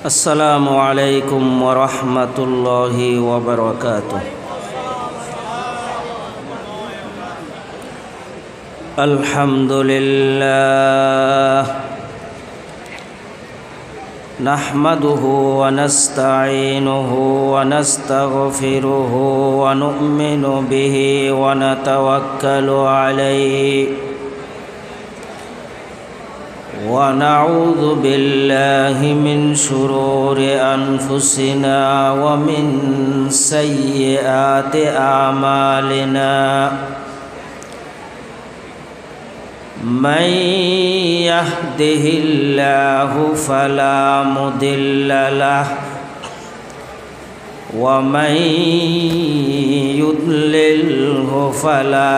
আসসালামু আলাইকুম ওয়া রাহমাতুল্লাহি ওয়া বারাকাতুহু। আলহামদুলিল্লাহ নাহমাদুহু ওয়া নাস্তাঈনুহু ওয়া নাস্তাগফিরুহু ওয়া নু'মিনু বিহি ওয়া নাতাওয়াক্কালু আলাইহি ونعوذ بالله من شرور أنفسنا ومن سيئات أعمالنا من يهده الله فلا مضل له ومن يضلله فلا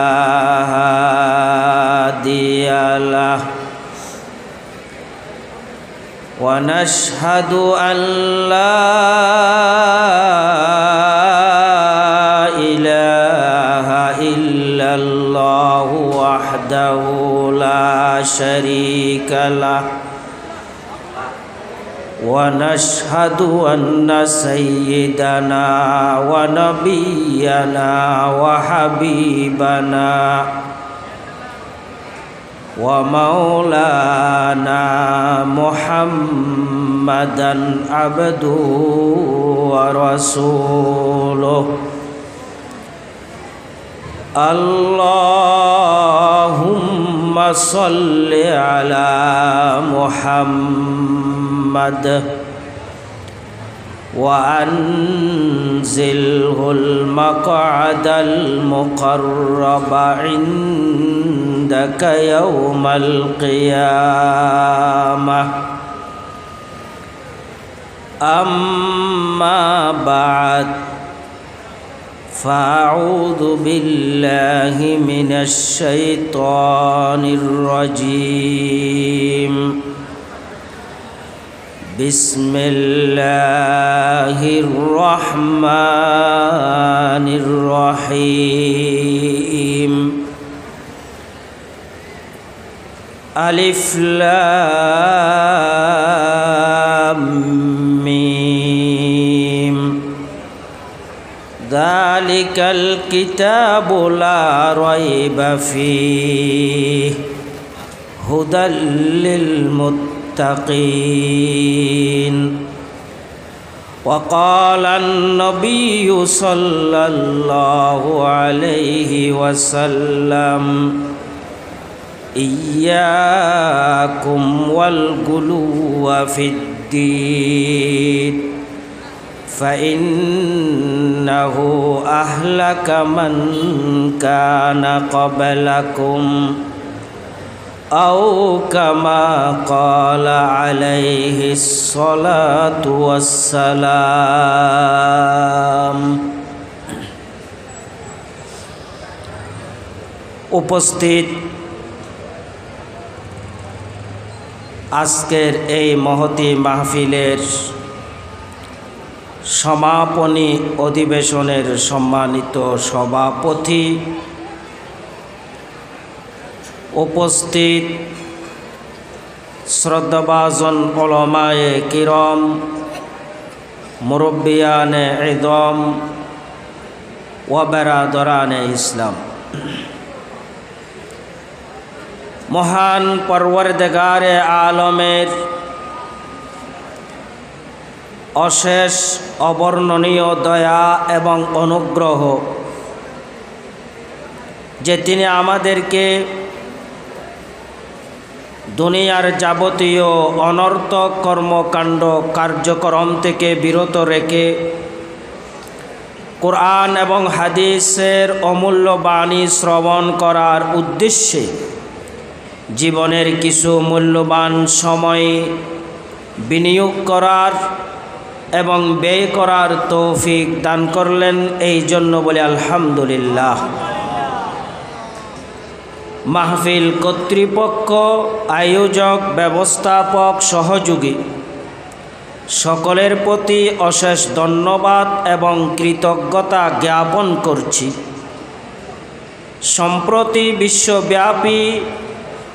هادي له ونشهد أن لا إله إلا الله وحده لا شريك له ونشهد أن سيدنا ونبينا وحبيبنا ومولانا محمدا عبده ورسوله اللهم صل على محمد وأنزله المقعد المقرب عندك يوم القيامة أما بعد فأعوذ بالله من الشيطان الرجيم بسم الله الرحمن الرحيم ألف لام ميم ذلك الكتاب لا ريب فيه هدى للمتقين وقال النبي صلى الله عليه وسلم إياكم والغلو في الدين فإنه أهلك من كان قبلكم أو كما قال عليه الصلاة والسلام। উপস্থিত আজকের এই মহতী মাহফিলের সমাপনী অধিবেশনের সম্মানিত সভাপতি, উপস্থিত শ্রদ্ধাভাজন উলামায়ে কিরাম, মুরব্বিয়ানে ইযম ওয়া বারাদারানে ইসলাম, মহান পরওয়ারদিগারে আলমের অশেষ অবর্ণনীয় দয়া এবং অনুগ্রহ যে তিনি আমাদেরকে দুনিয়ার যাবতীয় অনর্থক কর্মকাণ্ড কার্যক্রম থেকে বিরত রেখে কোরআন এবং হাদিসের অমূল্য বাণী শ্রবণ করার উদ্দেশ্যে জীবনের কিছু মূল্যবান সময় বিনিয়োগ করার এবং ব্যয় করার তৌফিক দান করলেন, এই জন্য বলি আলহামদুলিল্লাহ। মাহফিল কর্তৃপক্ষ, আয়োজক, ব্যবস্থাপক, সহযোগী সকলের প্রতি অশেষ ধন্যবাদ এবং কৃতজ্ঞতা জ্ঞাপন করছি। সম্প্রতি বিশ্বব্যাপী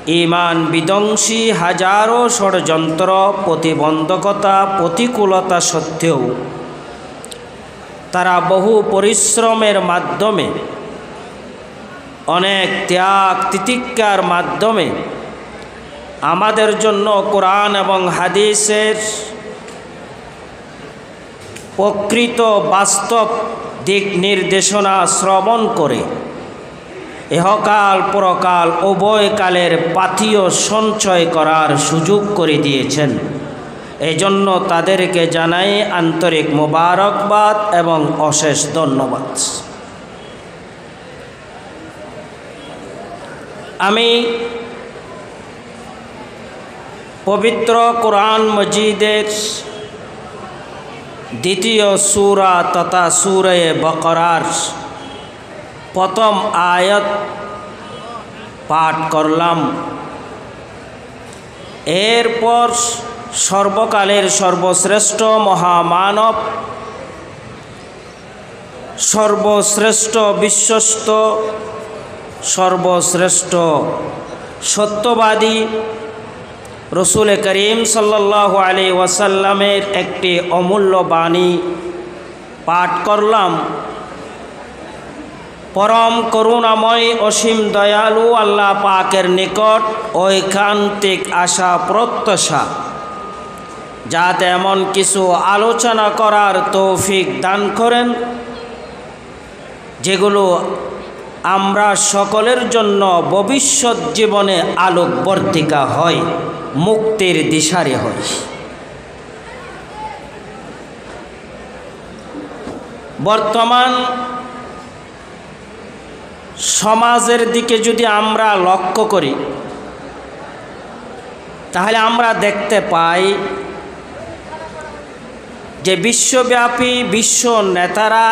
ঈমান বিধ্বংসী হাজারো ষড়যন্ত্র, প্রতিবন্ধকতা, প্রতিকূলতা সত্ত্বেও তারা বহু পরিশ্রমের মাধ্যমে, অনেক ত্যাগ তিতিক্ষার মাধ্যমে আমাদের জন্য কোরআন এবং হাদিসের প্রকৃত বাস্তব দিক নির্দেশনা শ্রবণ করে ইহকাল পরকাল উভয়কালের পাথেয় সঞ্চয় করার সুযোগ করে দিয়েছেন। এজন্য তাদেরকে জানাই আন্তরিক মোবারকবাদ এবং অশেষ ধন্যবাদ। আমি পবিত্র কোরআন মজিদের দ্বিতীয় সূরা তথা সূরা বাকারার প্রথম আয়াত পাঠ করলাম। এরপর সর্বকালের সর্বশ্রেষ্ঠ মহামানব, সর্বশ্রেষ্ঠ বিশ্বস্ত, সর্বশ্রেষ্ঠ সত্যবাদী রসুল করিম সাল্লাল্লাহু আলাইহি ওয়াসাল্লামের একটি অমূল্য বাণী পাঠ করলাম। পরম করুণাময় অসীম দয়ালু আল্লাহ পাকের নিকট ঐকান্তিক আশা প্রত্যাশা যাতে এমন কিছু আলোচনা করার তৌফিক দান করেন যেগুলো আমরা সকলের জন্য ভবিষ্যৎ জীবনে আলোকবর্তিকা হয়, মুক্তির দিশারি হয়। বর্তমান সমাজের দিকে যদি আমরা লক্ষ্য করি তাহলে আমরা দেখতে পাই যে বিশ্বব্যাপী বিশ্ব নেতারা,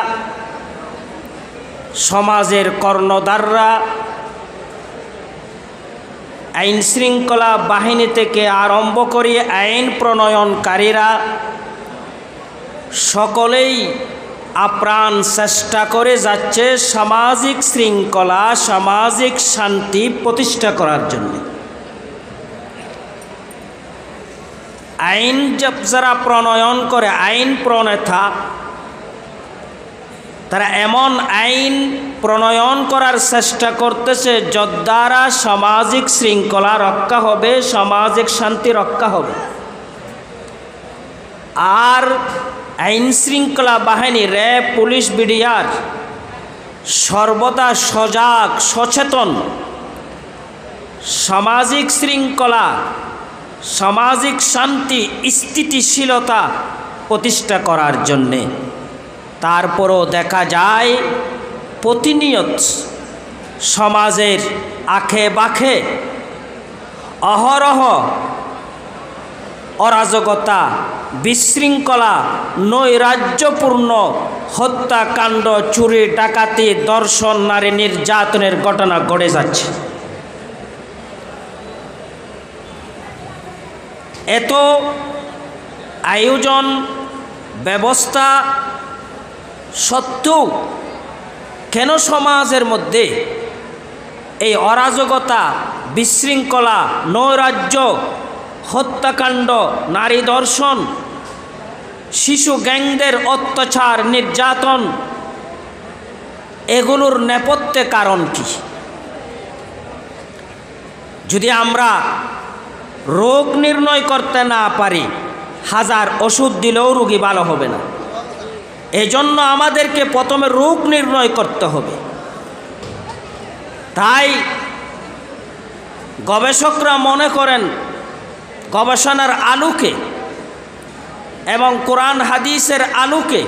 সমাজের কর্ণধাররা, আইন শৃঙ্খলা বাহিনী থেকে আরম্ভ করে আইন প্রণয়নকারীরা সকলেই আপ্রাণ চেষ্টা করে যাচ্ছে সামাজিক শৃঙ্খলা, সামাজিক শান্তি প্রতিষ্ঠা করার জন্য। আইন যারা প্রণয়ন করে, আইন প্রণেতা, তারা এমন আইন প্রণয়ন করার চেষ্টা করতেছে যদ্বারা সামাজিক শৃঙ্খলা রক্ষা হবে, সামাজিক শান্তি রক্ষা হবে। আর আইন শৃঙ্খলা বাহিনী, র্যাব, পুলিশ, বিডিআর সর্বদা সজাগ, সচেতন সামাজিক শৃঙ্খলা, সামাজিক শান্তি, স্থিতিশীলতা প্রতিষ্ঠা করার জন্যে। তারপরও দেখা যায় প্রতিনিয়ত সমাজের আখে বাখে অহরহ অরাজকতা, বিশৃঙ্খলা, নৈরাজ্যপূর্ণ হত্যাকাণ্ড, চুরি, ডাকাতি, ধর্ষণ, নারী নির্যাতনের ঘটনা ঘটে যাচ্ছে। এত আয়োজন ব্যবস্থা সত্ত্বেও কেন সমাজের মধ্যে এই অরাজকতা, বিশৃঙ্খলা, নৈরাজ্য, হত্যাকাণ্ড, নারী ধর্ষণ, শিশু গ্যাংদের অত্যাচার, নির্যাতন, এগুলোর নেপথ্যে কারণ কি? যদি আমরা রোগ নির্ণয় করতে না পারি, হাজার ওষুধ দিলেও রোগী ভালো হবে না। এজন্য আমাদেরকে প্রথমে রোগ নির্ণয় করতে হবে। তাই গবেষকরা মনে করেন গবেষণার আলোকে এবং কোরআন হাদিসের আলোকে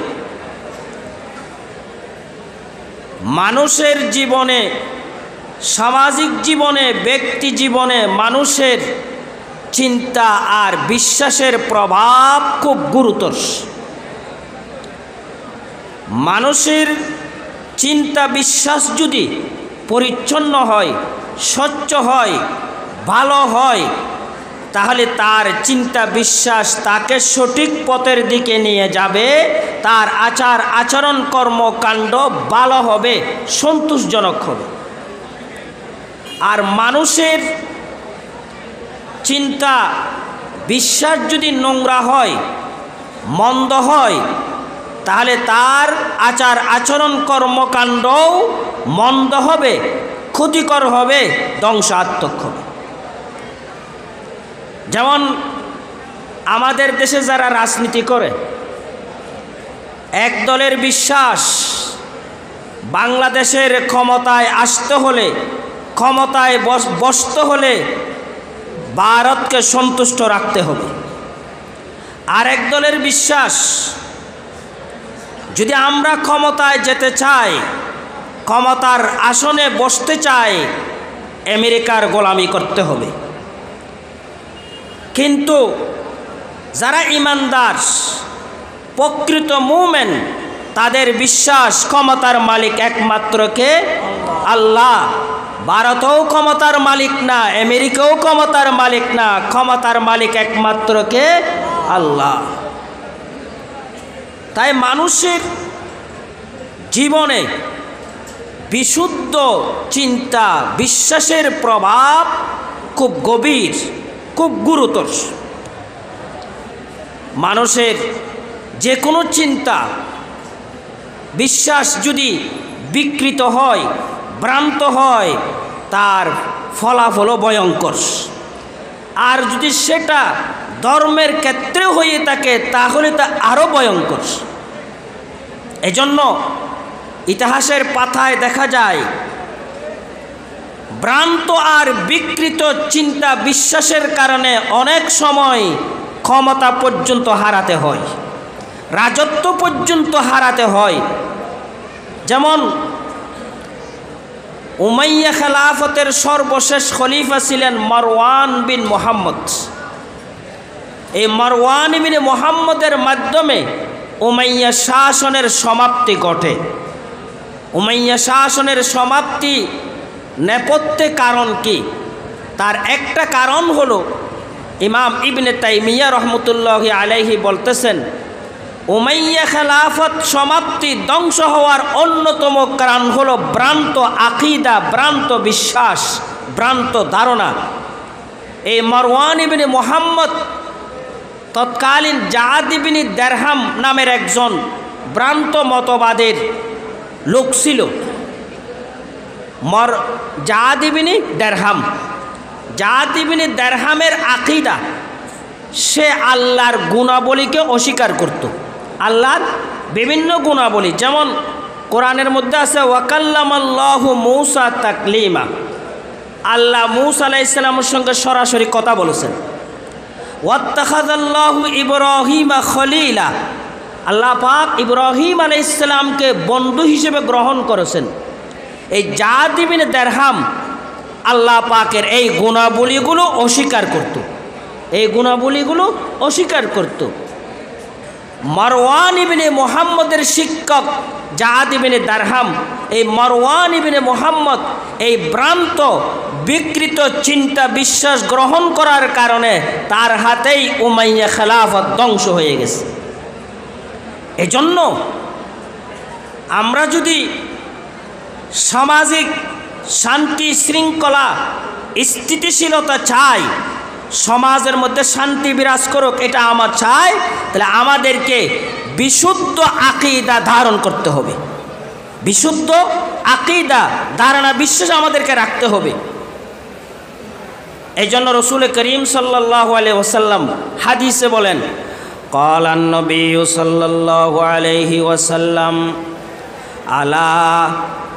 মানুষের জীবনে, সামাজিক জীবনে, ব্যক্তি জীবনে মানুষের চিন্তা আর বিশ্বাসের প্রভাব খুব গুরুতর। মানুষের চিন্তা বিশ্বাস যদি পরিচ্ছন্ন হয়, স্বচ্ছ হয়, ভালো হয়, তাহলে তার চিন্তা বিশ্বাস তাকে সঠিক পথের দিকে নিয়ে যাবে, তার আচার আচরণ কর্মকাণ্ড ভালো হবে, সন্তোষজনক হবে। আর মানুষের চিন্তা বিশ্বাস যদি নোংরা হয়, মন্দ হয়, তাহলে তার আচার আচরণ কর্মকাণ্ডও মন্দ হবে, ক্ষতিকর হবে, ধ্বংসাত্মক হবে। যেমন আমাদের দেশে যারা রাজনীতি করে, এক দলের বিশ্বাস বাংলাদেশের ক্ষমতায় আসতে হলে, ক্ষমতায় বসতে হলে ভারতকে সন্তুষ্ট রাখতে হবে। আর এক দলের বিশ্বাস যদি আমরা ক্ষমতায় যেতে চাই, ক্ষমতার আসনে বসতে চাই, আমেরিকার গোলামি করতে হবে। কিন্তু যারা ঈমানদার, প্রকৃত মুমিন, তাদের বিশ্বাস ক্ষমতার মালিক একমাত্র কে? আল্লাহ। ভারতও ক্ষমতার মালিক না, আমেরিকাও ক্ষমতার মালিক না, ক্ষমতার মালিক একমাত্র কে? আল্লাহ। তাই মানুষের জীবনে বিশুদ্ধ চিন্তা বিশ্বাসের প্রভাব খুব গভীর, খুব গুরুতর। মানুষের যে কোনো চিন্তা বিশ্বাস যদি বিকৃত হয়, ভ্রান্ত হয়, তার ফলাফলও ভয়ঙ্কর। আর যদি সেটা ধর্মের ক্ষেত্রে হয়ে থাকে তাহলে তা আরও ভয়ঙ্কর। এজন্য ইতিহাসের পাতায় দেখা যায় ভ্রান্ত আর বিকৃত চিন্তা বিশ্বাসের কারণে অনেক সময় ক্ষমতা পর্যন্ত হারাতে হয়, রাজত্ব পর্যন্ত হারাতে হয়। যেমন উমাইয়া খেলাফতের সর্বশেষ খলিফা ছিলেন মারওয়ান বিন মুহাম্মদ। এই মারওয়ান বিন মুহাম্মদের মাধ্যমে উমাইয়া শাসনের সমাপ্তি ঘটে। উমাইয়া শাসনের সমাপ্তি নেপথ্যে কারণ কি? তার একটা কারণ হলো ইমাম ইবনে তাইমিয়া রহমতুল্লাহি আলাইহি বলতেছেন, উমাইয়া খেলাফত সমাপ্তি ধ্বংস হওয়ার অন্যতম কারণ হলো ভ্রান্ত আকীদা, ভ্রান্ত বিশ্বাস, ভ্রান্ত ধারণা। এই মারওয়ান ইবনে মুহাম্মদ তৎকালীন জাদ ইবনে দেরহাম নামের একজন ভ্রান্ত মতবাদের লোক ছিল। জাদ ইবনে দেরহামের আকীদা, সে আল্লাহর গুণাবলীকে অস্বীকার করত। আল্লাহর বিভিন্ন গুণাবলী, যেমন কোরআনের মধ্যে আছে ওয়াকাল্লামাল্লাহু মূসা তাকলিমা, আল্লাহ মূসা আলাইহিস সালামের সঙ্গে সরাসরি কথা বলেছেন। ওয়াত্তাখাযাল্লাহু ইব্রাহিমা খলিলা, আল্লাহ পাক ইব্রাহিম আলাইহিস সালামকে বন্ধু হিসেবে গ্রহণ করেছেন। এই জাদ ইবনে দেরহাম আল্লাহ পাকের এই গুণাবলীগুলো অস্বীকার করত, এই গুণাবলীগুলো অস্বীকার করত। মারওয়ান ইবনে মুহাম্মদের শিক্ষক জাদ ইবনে দেরহাম, এই মারওয়ান ইবনে মুহাম্মদ এই ভ্রান্ত বিকৃত চিন্তা বিশ্বাস গ্রহণ করার কারণে তার হাতেই উমাইয়া খেলাফত ধ্বংস হয়ে গেছে। এজন্য আমরা যদি সামাজিক শান্তি শৃঙ্খলা স্থিতিশীলতা চাই, সমাজের মধ্যে শান্তি বিরাজ করুক, এটা আমার চাই, তাহলে আমাদেরকে বিশুদ্ধ আকীদা ধারণ করতে হবে। বিশুদ্ধ আকীদা, ধারণা, বিশ্বাস আমাদেরকে রাখতে হবে। এই জন্য রসুল করিম সাল্লাল্লাহু আলাইহি ওয়াসাল্লাম হাদিসে বলেন, ক্বালান নবী সাল্লাল্লাহু আলাইহি ওয়াসাল্লাম আলা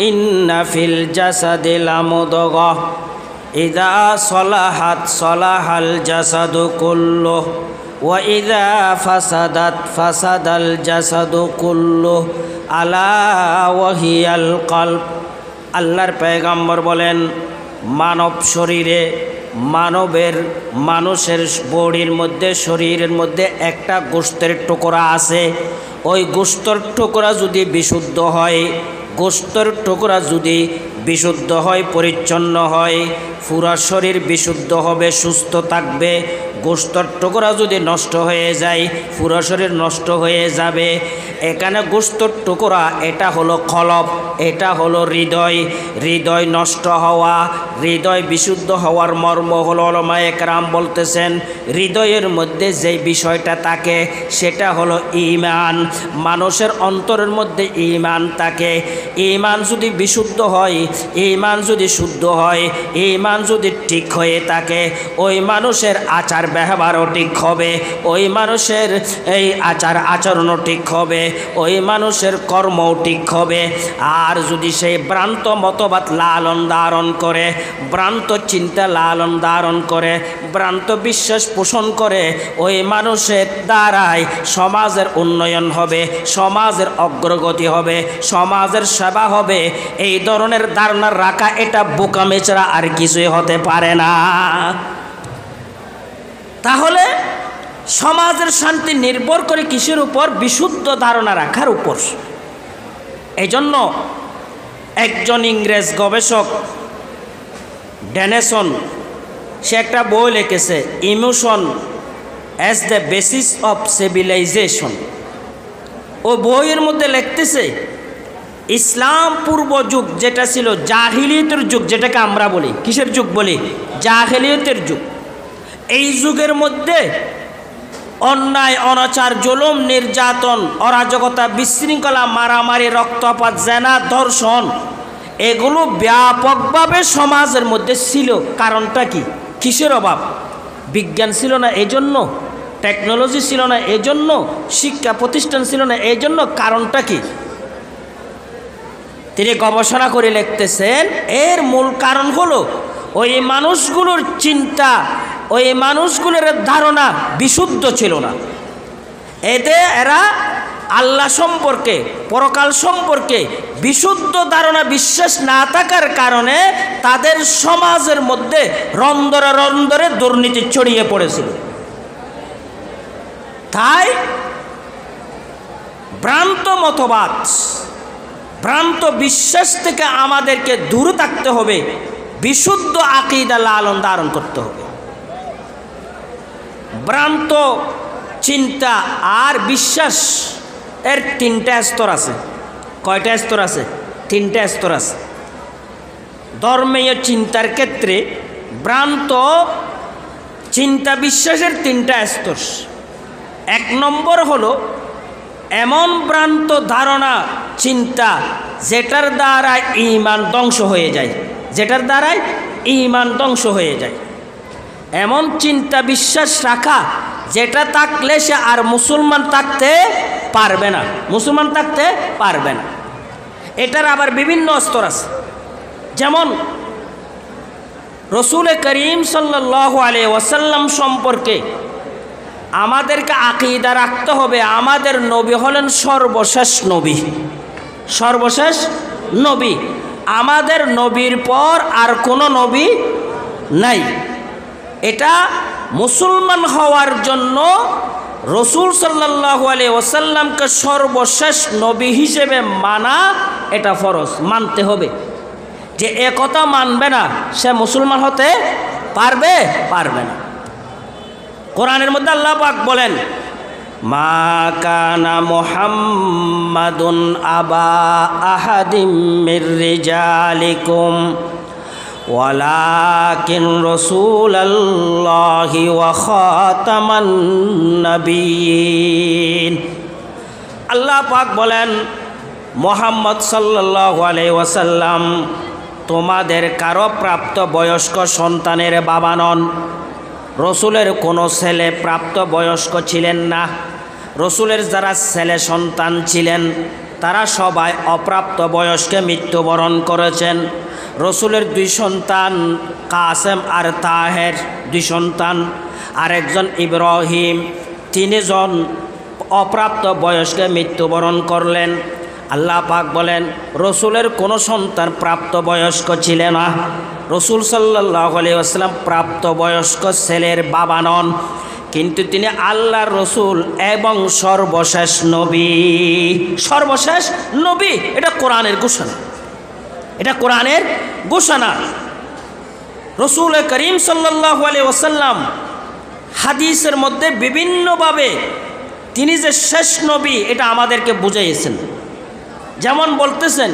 ইন্না ফিল জাসাদি লামুদগাহ ইযা সলাহাত সলাহাল জাসাদু কুল্লুহু ওয়া ইযা ফাসাদাত ফাসাদাল জাসাদু কুল্লুহু আলা ওয়াহিয়াল কলব। আল্লাহর পয়গম্বর বলেন, মানব শরীরে, মানুষের বডির মধ্যে, শরীরের মধ্যে একটা গোশতের টুকরা আছে। ওই গোশতের টুকরা যদি বিশুদ্ধ হয়, গোশতের টুকরা যদি বিশুদ্ধ হয়, পরিচ্ছন্ন হয়, পুরা শরীর বিশুদ্ধ হবে, সুস্থ থাকবে। গোশতের টুকরা যদি নষ্ট হয়ে যায় পুরো শরীর নষ্ট হয়ে যাবে। এখানে গোশতের টুকরা এটা হলো কলব, এটা হলো হৃদয়। হৃদয় নষ্ট হওয়া, হৃদয় বিশুদ্ধ হওয়ার মর্ম হলো উলামায়ে কেরাম বলতেছেন হৃদয়ের মধ্যে যে বিষয়টা থাকে সেটা হলো ঈমান। মানুষের অন্তরের মধ্যে ঈমান থাকে। ঈমান যদি বিশুদ্ধ হয়, ঈমান যদি শুদ্ধ হয়, ঈমান যদি ঠিক হয়ে থাকে, ওই মানুষের আচার ব্যবহারও ঠিক হবে, ওই মানুষের এই আচার আচরণও ঠিক হবে, ওই মানুষের কর্মও ঠিক হবে। আর যদি সেই ভ্রান্ত মতবাদ লালন ধারণ করে, ভ্রান্ত চিন্তা লালন ধারণ করে, ভ্রান্ত বিশ্বাস পোষণ করে, ওই মানুষের দ্বারাই সমাজের উন্নয়ন হবে, সমাজের অগ্রগতি হবে, সমাজের সেবা হবে। এই ধরনের ধারণা রাখা এটা বোকামি ছাড়া আর কিছুই হতে পারে না। তাহলে সমাজের শান্তি নির্ভর করে কিসের উপর? বিশুদ্ধ ধারণা রাখার উপর। এই জন্য একজন ইংরেজ গবেষক ড্যানেসন সে একটা বই লিখেছে emotion as the basis of civilisation. ও বইয়ের মধ্যে লিখতেছে ইসলাম পূর্ব যুগ যেটা ছিল জাহিলিয়তের যুগ, যেটাকে আমরা বলি কিসের যুগ বলি? জাহিলিয়তের যুগ। এই যুগের মধ্যে অন্যায়, অনাচার, জুলুম, নির্যাতন, অরাজকতা, বিশৃঙ্খলা, মারামারি, রক্তপাত, জেনা, ধর্ষণ এগুলো ব্যাপকভাবে সমাজের মধ্যে ছিল। কারণটা কি? কিসের অভাব? বিজ্ঞান ছিল না এই জন্য, টেকনোলজি ছিল না এই জন্য, শিক্ষা প্রতিষ্ঠান ছিল না এই জন্য। কারণটা কি? তিনি গবেষণা করে লিখতেছেন এর মূল কারণ হলো ওই মানুষগুলোর চিন্তা, ওই মানুষগুলোর ধারণা বিশুদ্ধ ছিল না। এতে এরা আল্লাহ সম্পর্কে, পরকাল সম্পর্কে বিশুদ্ধ ধারণা বিশ্বাস না থাকার কারণে তাদের সমাজের মধ্যে রন্ধরে রন্ধরে দুর্নীতি ছড়িয়ে পড়েছিল। তাই ভ্রান্ত মতবাদ, ভ্রান্ত বিশ্বাস থেকে আমাদেরকে দূরে থাকতে হবে, বিশুদ্ধ আকীদা লালন ধারণ করতে হবে। ভ্রান্ত চিন্তা আর বিশ্বাস এর তিনটা স্তর আছে। কয়টা স্তর আছে? তিনটা স্তর আছে। ধর্মীয় চিন্তার ক্ষেত্রে ভ্রান্ত চিন্তা বিশ্বাসের তিনটা স্তর। এক নম্বর হলো এমন ভ্রান্ত ধারণা চিন্তা যেটার দ্বারা ঈমান ধ্বংস হয়ে যায়, যেটার দ্বারাই ঈমান ধ্বংস হয়ে যায়। এমন চিন্তা বিশ্বাস রাখা যেটা থাকলে সে আর মুসলমান থাকতে পারবে না, মুসলমান থাকতে পারবে না। এটার আবার বিভিন্ন স্তর আছে। যেমন রসুল করিম সাল্লাল্লাহু আলাইহি ওয়াসাল্লাম সম্পর্কে আমাদেরকে আকীদা রাখতে হবে আমাদের নবী হলেন সর্বশেষ নবী, সর্বশেষ নবী। আমাদের নবীর পর আর কোনো নবী নাই। এটা মুসলমান হওয়ার জন্য রসুল সাল্লাল্লাহু আলাইহি ওয়াসাল্লামকে সর্বশেষ নবী হিসেবে মানা এটা ফরজ, মানতে হবে। যে এ কথা মানবে না সে মুসলমান হতে পারবে? পারবে না। কোরআনের মধ্যে আল্লাহ পাক বলেন মা কানা মুহাম্মাদুন আবা আহাদিম মির রিজালিকুম ওয়ালাকিন রাসূলুল্লাহি ওয়া খাতামান নবিয়্যিন। আল্লাহ পাক বলেন মুহাম্মদ সাল্লাল্লাহু আলাইহি ওয়াসাল্লাম তোমাদের কারো প্রাপ্ত বয়স্ক সন্তানের বাবা নন। রসুলের কোনো ছেলে প্রাপ্ত বয়স্ক ছিলেন না। রসুলের যারা ছেলে সন্তান ছিলেন তারা সবাই অপ্রাপ্ত বয়স্কে মৃত্যুবরণ করেছেন। রসুলের দুই সন্তান কাসেম আর তাহের দুই সন্তান, আরেকজন ইব্রাহিম, তিনজন অপ্রাপ্ত বয়স্কে মৃত্যুবরণ করলেন। আল্লাহ পাক বলেন রসুলের কোনো সন্তান প্রাপ্তবয়স্ক ছিল না। রসুল সাল্লাল্লাহু আলাইহি ওয়াসাল্লাম প্রাপ্তবয়স্ক ছেলের বাবা নন, কিন্তু তিনি আল্লাহর রসুল এবং সর্বশেষ নবী। সর্বশেষ নবী, এটা কোরআনের ঘোষণা, এটা কোরআনের ঘোষণা। রসুল করিম সাল্লাল্লাহু আলাইহি ওয়াসাল্লাম হাদিসের মধ্যে বিভিন্নভাবে তিনি যে শেষ নবী এটা আমাদেরকে বুঝাইয়েছেন। যেমন বলতেছেন,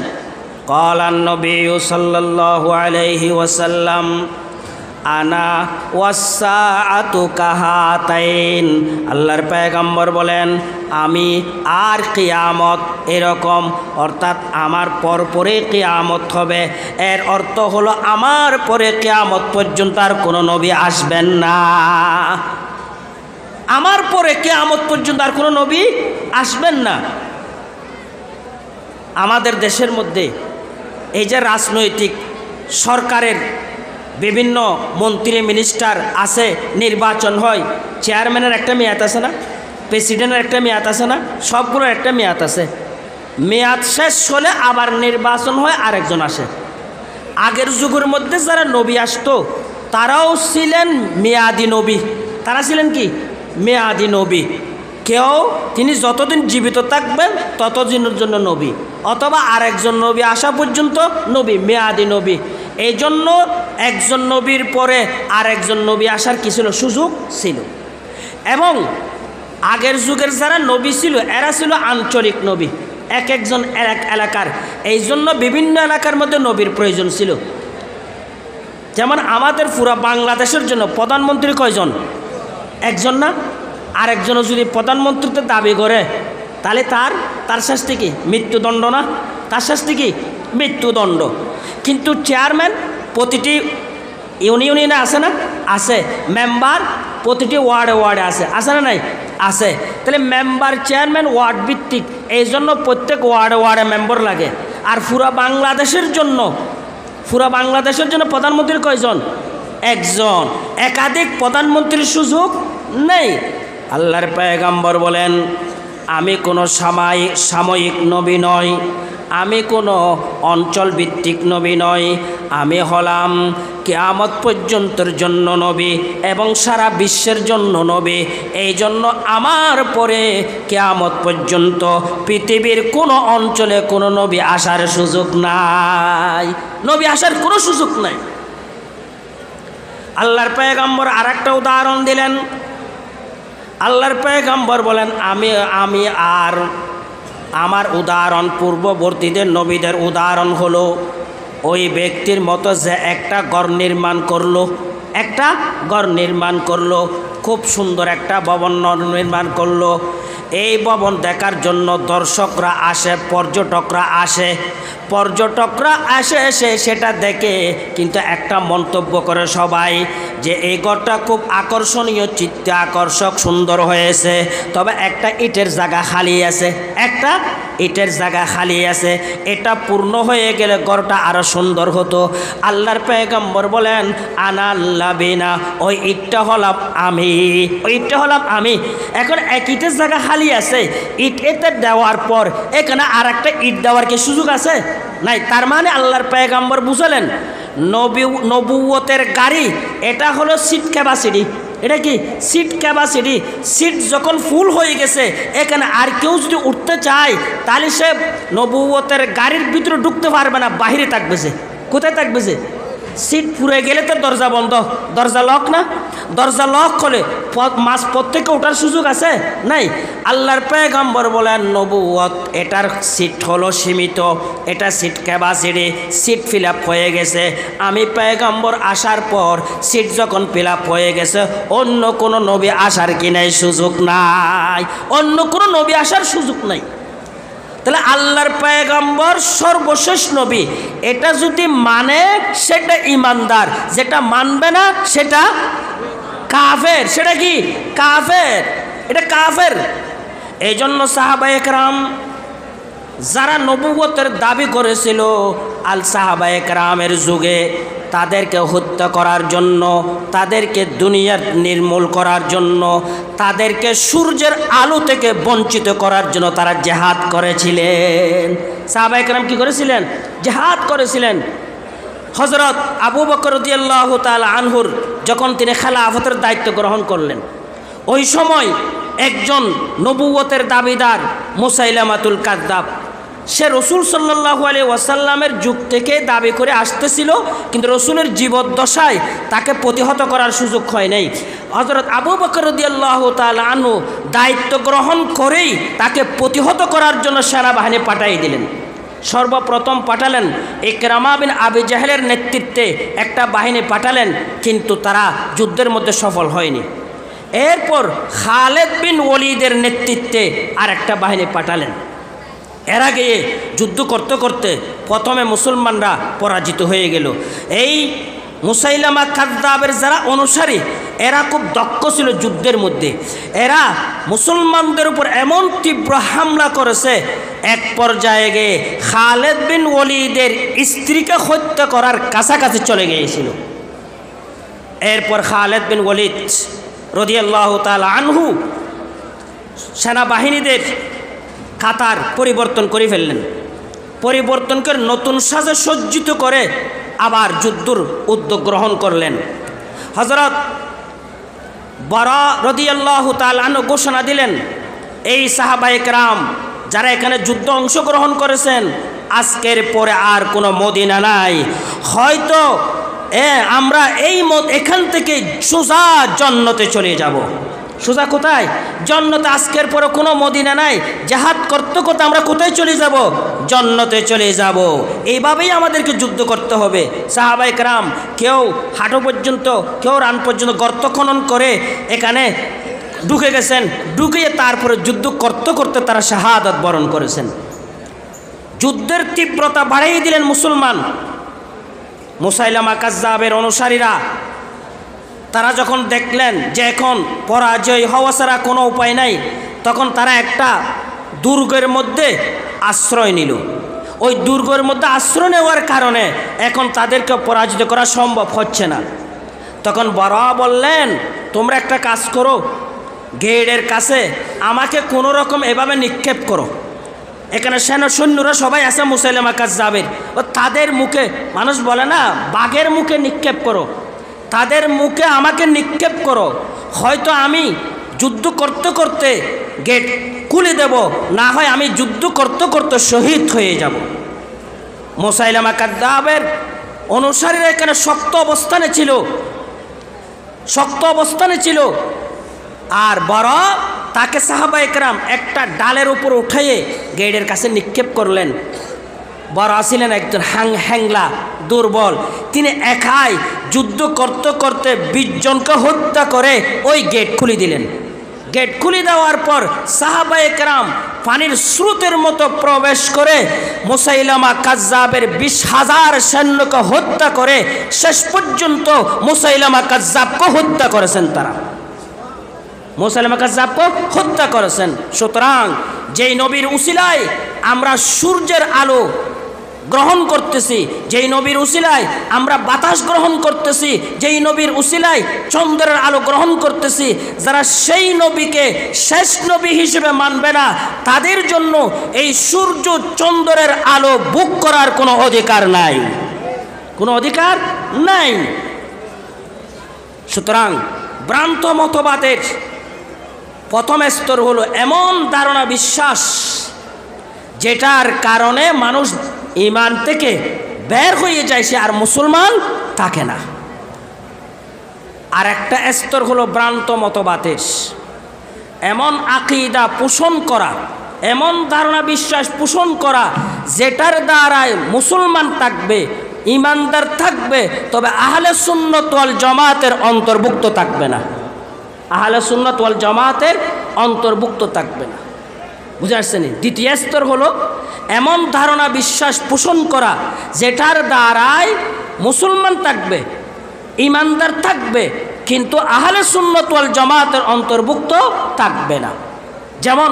ক্বালান নবী সাল্লাল্লাহু আলাইহি ওয়াসাল্লাম আনা ওয়াসসাআতু কাহাতাইন, আল্লাহর পয়গম্বর বলেন আমি আর কিয়ামত এরকম, অর্থাৎ আমার পরে কিয়ামত হবে। এর অর্থ হলো আমার পরে কিয়ামত পর্যন্ত আর কোনো নবী আসবেন না। আমার পরে কিয়ামত পর্যন্ত আর কোনো নবী আসবেন না। আমাদের দেশের মধ্যে এই যে রাজনৈতিক সরকারের বিভিন্ন মন্ত্রী মিনিস্টার আছে, নির্বাচন হয়, চেয়ারম্যানের একটা মেয়াদ আছে না, প্রেসিডেন্টের একটা মেয়াদ আছে না, সবগুলোর একটা মেয়াদ আছে। মেয়াদ শেষ হলে আবার নির্বাচন হয়, আরেকজন আসে। আগের যুগের মধ্যে যারা নবী আসতো তারাও ছিলেন মেয়াদি নবী। তারা ছিলেন কি? মেয়াদি নবী। কেউ তিনি যতদিন জীবিত থাকবেন ততদিনের জন্য নবী, অথবা আরেকজন নবী আসা পর্যন্ত নবী, মেয়াদি নবী। এই জন্য একজন নবীর পরে আরেকজন নবী আসার কি ছিল? সুযোগ ছিল। এবং আগের যুগের যারা নবী ছিল এরা ছিল আঞ্চলিক নবী, এক একজন এক এলাকার। এই জন্য বিভিন্ন এলাকার মধ্যে নবীর প্রয়োজন ছিল। যেমন আমাদের পুরো বাংলাদেশের জন্য প্রধানমন্ত্রী কয়জন? একজন না? আরেকজনও যদি প্রধানমন্ত্রীতে দাবি করে তাহলে তার শাস্তি কি? মৃত্যুদণ্ড না? তার শাস্তি কি? মৃত্যুদণ্ড। কিন্তু চেয়ারম্যান প্রতিটি ইউনিয়নে আছে না? আছে। মেম্বার প্রতিটি ওয়ার্ডে ওয়ার্ডে আছে না নাই? আছে। তাহলে মেম্বার চেয়ারম্যান ওয়ার্ড ভিত্তিক, এই জন্য প্রত্যেক ওয়ার্ডে ওয়ার্ডে মেম্বার লাগে। আর পুরা বাংলাদেশের জন্য প্রধানমন্ত্রী কয়জন? একজন। একাধিক প্রধানমন্ত্রীর সুযোগ নেই। আল্লাহর পয়গম্বর বলেন আমি কোনো সাময়িক নবী নই, আমি কোনো অঞ্চল ভিত্তিক নবী নই, আমি হলাম কিয়ামত পর্যন্তের জন্য নবী এবং সারা বিশ্বের জন্য নবী। এই জন্য আমার পরে কিয়ামত পর্যন্ত পৃথিবীর কোনো অঞ্চলে কোনো নবী আসার সুযোগ নাই, নবী আসার কোনো সুযোগ নাই। আল্লাহর পয়গম্বর আরেকটা উদাহরণ দিলেন। আল্লাহর পয়গম্বর বলেন আমি আর আমার উদাহরণ পূর্ববর্তীদের নবীদের উদাহরণ হলো ওই ব্যক্তির মতো যে একটা ঘর নির্মাণ করলো, খুব সুন্দর একটা ভবন নির্মাণ করলো। এই ভবন দেখার জন্য দর্শকরা আসে, পর্যটকরা এসে সেটা দেখে কিন্তু একটা মন্তব্য করে সবাই যে এই ঘরটা খুব আকর্ষণীয়, চিত্তে আকর্ষক, সুন্দর হয়েছে, তবে একটা ইটের জায়গা খালি আছে, এটা পূর্ণ হয়ে গেলে ঘরটা আরো সুন্দর হতো। আল্লাহর পয়গম্বর বলেন আনা আল্লাবিনা, ওই ইটটা হলাম আমি। এখন এক ইটের জায়গা খালি আছে, ইট এতে দেওয়ার পর এখানে আর একটা ইট দেওয়ার কি সুযোগ আছে? নাই। তার মানে আল্লাহর পয়গম্বর বুঝলেন নবুয়তের গাড়ি এটা হলো সিট ক্যাপাসিটি। এটা কি? Seat capacity. সিট যখন ফুল হয়ে গেছে এখানে আর কেউ যদি উঠতে চায় তাহলে সে নবুয়তের গাড়ির ভিতরে ঢুকতে পারবে না, বাহিরে থাকবে। সে কোথায় থাকবে? সে সিট পুরে গেলে তো দরজা বন্ধ, দরজা লক না? দরজা লক হলে প্রত্যেকে ওঠার সুযোগ আছে? নাই। আল্লাহর পয়গম্বর বলেন নবুয়ত এটার সিট হলো সীমিত, এটা seat capacity, seat fill up হয়ে গেছে। আমি পয়গম্বর আসার পর সিট যখন ফিল আপ হয়ে গেছে অন্য কোনো নবী আসার কি নাই? সুযোগ নাই, অন্য কোনো নবী আসার সুযোগ নাই। তাহলে আল্লাহর পয়গম্বর সর্বশেষ নবী, এটা যদি মানে সেটা ইমানদার, যেটা মানবে না সেটা কাফের। সেটা কি? কাফের, এটা কাফের। এই জন্য সাহাবায়ে কেরাম যারা নবুয়তের দাবি করেছিল সাহাবায়ে কেরামের যুগে, তাদেরকে হত্যা করার জন্য, তাদেরকে দুনিয়ার নির্মূল করার জন্য, তাদেরকে সূর্যের আলো থেকে বঞ্চিত করার জন্য তারা জিহাদ করেছিলেন। সাহাবায়ে কেরাম কি করেছিলেন? জিহাদ করেছিলেন। হযরত আবু বকর রাদিয়াল্লাহু তাআলা আনহুর যখন তিনি খেলাফতের দায়িত্ব গ্রহণ করলেন, ওই সময় একজন নবুয়তের দাবিদার মুসাইলামাতুল কাযযাব, সে রসুল সাল্লাল্লাহু আলাইহি ওয়াসাল্লামের যুগ থেকে দাবি করে আসতেছিল, কিন্তু রসুলের জীবদ্দশায় তাকে প্রতিহত করার সুযোগ হয় নাই। হযরত আবু বকর রাদিয়াল্লাহু তাআলা আনহু দায়িত্ব গ্রহণ করেই তাকে প্রতিহত করার জন্য সেনাবাহিনী পাঠিয়ে দিলেন। সর্বপ্রথম পাঠালেন ইকরামা বিন আবি জাহলের নেতৃত্বে একটা বাহিনী পাঠালেন, কিন্তু তারা যুদ্ধের মধ্যে সফল হয়নি। এরপর খালেদ বিন ওয়ালিদের নেতৃত্বে আর একটা বাহিনী পাঠালেন। এরা গিয়ে যুদ্ধ করতে করতে প্রথমে মুসলমানরা পরাজিত হয়ে গেল। এই মুসাইলামা কাযযাবের যারা অনুসারী, এরা খুব দক্ষ ছিল যুদ্ধের মধ্যে। এরা মুসলমানদের উপর এমন তীব্র হামলা করেছে, এক পর্যায়ে গিয়ে খালেদ বিন ওয়ালিদের স্ত্রীকে হত্যা করার কাছাকাছি চলে গিয়েছিল। এরপর খালেদ বিন ওয়ালিদ রাদিয়াল্লাহু তাআলা আনহু সেনাবাহিনীদের কাতার পরিবর্তন করে ফেললেন। পরিবর্তন করে নতুন সাজে সজ্জিত করে আবার যুদ্ধের উদ্যোগ গ্রহণ করলেন। হযরত বারা রাদিয়াল্লাহু তাআলা আনহু ঘোষণা দিলেন, এই সাহাবায়ে কেরাম যারা এখানে যুদ্ধ অংশগ্রহণ করেছেন, আজকের পরে আর কোনো মদিনা নাই, হয়তো আমরা এখান থেকে সোজা জান্নাতে চলে যাব। সোজা কোথায়? জান্নাতে। আজকের পরে কোনো মদিনা নাই, জিহাদ করতে করতে আমরা কোথায় চলে যাব? জান্নাতে চলে যাব। এইভাবেই আমাদেরকে যুদ্ধ করতে হবে। সাহাবায়ে কেরাম কেউ হাঁটু পর্যন্ত, কেউ রান পর্যন্ত গর্ত খনন করে এখানে ঢুকে গেছেন, ঢুকিয়ে তারপরে যুদ্ধ করতে করতে তারা শাহাদাত বরণ করেছেন। যুদ্ধের তীব্রতা বাড়িয়ে দিলেন মুসলমান। মুসাইলামা কাযযাবের অনুসারীরা তারা যখন দেখলেন যে এখন পরাজয় হওয়া ছাড়া কোনো উপায় নাই, তখন তারা একটা দুর্গের মধ্যে আশ্রয় নিল। ওই দুর্গের মধ্যে আশ্রয় নেওয়ার কারণে এখন তাদেরকে পরাজিত করা সম্ভব হচ্ছে না। তখন বারা বললেন, তোমরা একটা কাজ করো, গেটের কাছে আমাকে কোনো রকম এভাবে নিক্ষেপ করো। এখানে সৈন্যরা সবাই আছে মুসাইলামা কাযযাবের, ও তাদের মুখে, মানুষ বলে না বাঘের মুখে নিক্ষেপ করো, তাদের মুখে আমাকে নিক্ষেপ করো, হয়তো আমি যুদ্ধ করতে করতে গেট খুলে দেব, না হয় আমি যুদ্ধ করতে করতে শহীদ হয়ে যাব। মুসাইলামা কাযযাবের অনুসারীরা এখানে শক্ত অবস্থানে ছিল। আর বড় তাকে সাহাবায়ে কেরাম একটা ডালের উপর উঠিয়ে গেটের কাছে নিক্ষেপ করলেন। বড় ছিলেন একজন হ্যাংলা, দুর্বল, তিনি একাই যুদ্ধ করতে করতে 20 জনকে হত্যা করে ওই গেট খুলে দিলেন। গেট খুলে দেওয়ার পর সাহাবায়ে কেরাম পানির স্রোতের মতো প্রবেশ করে মুসাইলামা কাযযাবের 20,000 সৈন্যকে হত্যা করে শেষ পর্যন্ত মুসাইলামা কাযযাবকে হত্যা করেছেন। তারা মুসাইলামা কাযযাবকে হত্যা করেছেন। সুতরাং যেই নবীর উসিলায় আমরা সূর্যের আলো গ্রহণ করতেছি, যেই নবীর উসিলায় আমরা বাতাস গ্রহণ করতেছি, যেই নবীর উসিলায় চন্দ্রের আলো গ্রহণ করতেছি, যারা সেই নবীকে শেষ নবী হিসেবে মানবে না, তাদের জন্য এই সূর্য চন্দ্রের আলো বুক করার কোনো অধিকার নাই, কোনো অধিকার নাই। সুতরাং ভ্রান্ত মতবাদের প্রথম স্তর হলো এমন ধারণা বিশ্বাস যেটার কারণে মানুষ ঈমান থেকে বের হয়ে যায়, সে আর মুসলমান থাকে না। আর একটা স্তর হলো ভ্রান্ত মতবাদের এমন আকীদা পোষণ করা, এমন ধারণা বিশ্বাস পোষণ করা যেটার দ্বারায় মুসলমান থাকবে, ঈমানদার থাকবে, তবে আহলে সুন্নাত ওয়াল জামাতের অন্তর্ভুক্ত থাকবে না, আহলে সুন্নাত ওয়াল জামাতের অন্তর্ভুক্ত থাকবে না। বুঝে আসছেন? দ্বিতীয় স্তর হলো এমন ধারণা বিশ্বাস পোষণ করা যেটার দ্বারায় মুসলমান থাকবে, ঈমানদার থাকবে, কিন্তু আহলে সুন্নাত ওয়াল জামাতের অন্তর্ভুক্ত থাকবে না। যেমন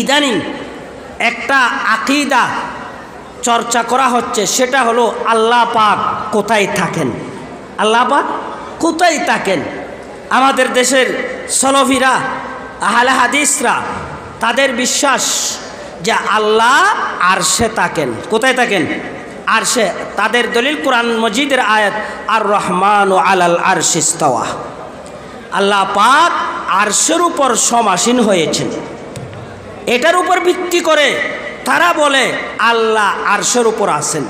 ইদানিং একটা আকীদা চর্চা করা হচ্ছে, সেটা হলো আল্লাহ পাক কোথায় থাকেন, আল্লাহ পাক কোথায় থাকেন। আমাদের দেশের সলফিরা, আহলে হাদিসরা, তাদের বিশ্বাস যে আল্লাহ আরশে থাকেন। কোথায় থাকেন? আরশে। তাদের দলিল কোরআন মজিদের আয়াত আর রহমানু আলাল আরশি ইস্তাওয়া, আল্লাহ পাক আরশের উপর সমাসীন হয়েছেন। এটার উপর ভিত্তি করে তারা বলে আল্লাহ আরশের উপর আছেন,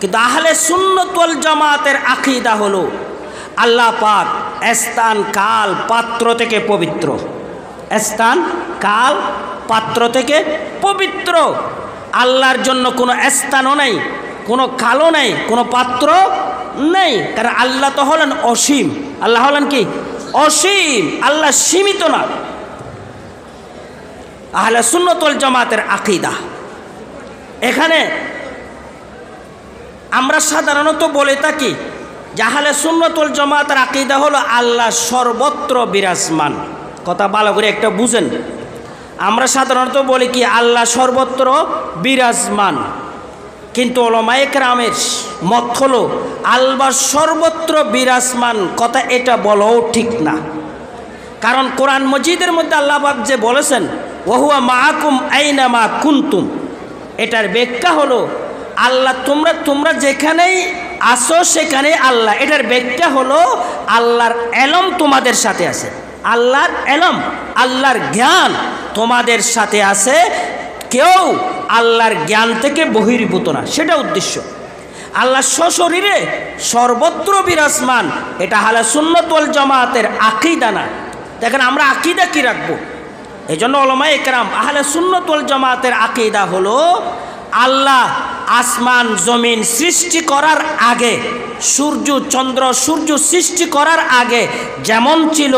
কিন্তু আহলে সুন্নাত ওয়াল জামাতের আকীদা হলো আল্লাহ পাক স্থান কাল পাত্র থেকে পবিত্র, স্থান কাল পাত্র থেকে পবিত্র। আল্লাহর জন্য কোনো স্থানও নেই, কোনো কালও নেই, কোনো পাত্র নেই, কারণ আল্লাহ তো হলেন অসীম। আল্লাহ হলেন কি? অসীম। আল্লাহ সীমিত না। আহলে সুন্নাত ওয়াল জামাতের আকীদা। এখানে আমরা সাধারণত বলে থাকি যে আহলে সুন্নাত ওয়াল জামাতের আকীদা হলো আল্লাহ সর্বত্র বিরাজমান। কথা ভালো করে একটা বুঝেন। আমরা সাধারণত বলি কি আল্লাহ সর্বত্র বিরাজমান, কিন্তু উলামায়ে কেরামের মত হলো আল্লাহ সর্বত্র বিরাজমান কথা এটা বলাও ঠিক না। কারণ কোরআন মজিদের মধ্যে আল্লাহ পাক যে বলেছেন ওয়াহুয়া মাআকুম আইনামা কুনতুম, এটার ব্যাখ্যা হলো আল্লাহ তোমরা যেখানেই আসো সেখানেই আল্লাহ। এটার ব্যাখ্যা হলো আল্লাহর এলম তোমাদের সাথে আছে, আল্লাহর এলম, আল্লাহর জ্ঞান তোমাদের সাথে আছে, কেউ আল্লাহর জ্ঞান থেকে বহির্ভূত না, সেটা উদ্দেশ্য। আল্লাহ সশরীরে সর্বত্র বিরাজমান, এটা আহলে সুন্নাত ওয়াল জামাতের আকীদা না। দেখেন আমরা আকীদা কি রাখবো? এই জন্য উলামায়ে কেরাম আহলে সুন্নাত ওয়াল জামাতের আকীদা হলো আল্লাহ আসমান জমিন সৃষ্টি করার আগে, সূর্য চন্দ্র সূর্য সৃষ্টি করার আগে যেমন ছিল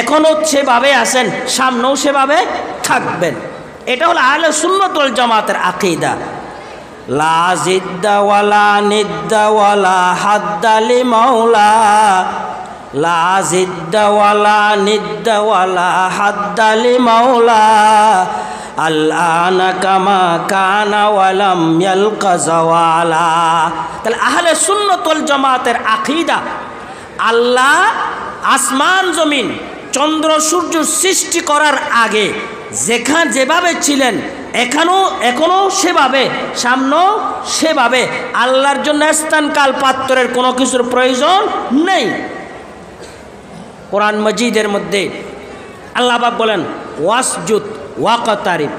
এখনও সেভাবে আছেন, সামনেও সেভাবে থাকবেন। এটা হলো আহলে সুন্নাত ওয়াল জামাতের আকীদা। লা জিদ্দা ওয়ালা নিদ্দা ওয়ালা হাদ্দা লিমাওলা, লা জিদ্দা ওয়ালা নিদ্দা ওয়ালা হাদ্দা লিমাওলা, আল্লানা কামা কানা ওয়ালাম ইয়ালকা জাওয়ালা। তাহলে আহলে সুন্নাত ওয়াল জামাতের আকীদা আল্লাহ আসমান জমিন চন্দ্র সূর্য সৃষ্টি করার আগে যেভাবে ছিলেন এখনও সেভাবে, সামনেও সেভাবে। আল্লাহর জন্য স্থান কাল পাত্রের কোনো কিছুর প্রয়োজন নেই। কোরআন মজিদের মধ্যে আল্লাহ পাক বলেন ওয়াসজুদ ওয়াকতারিব,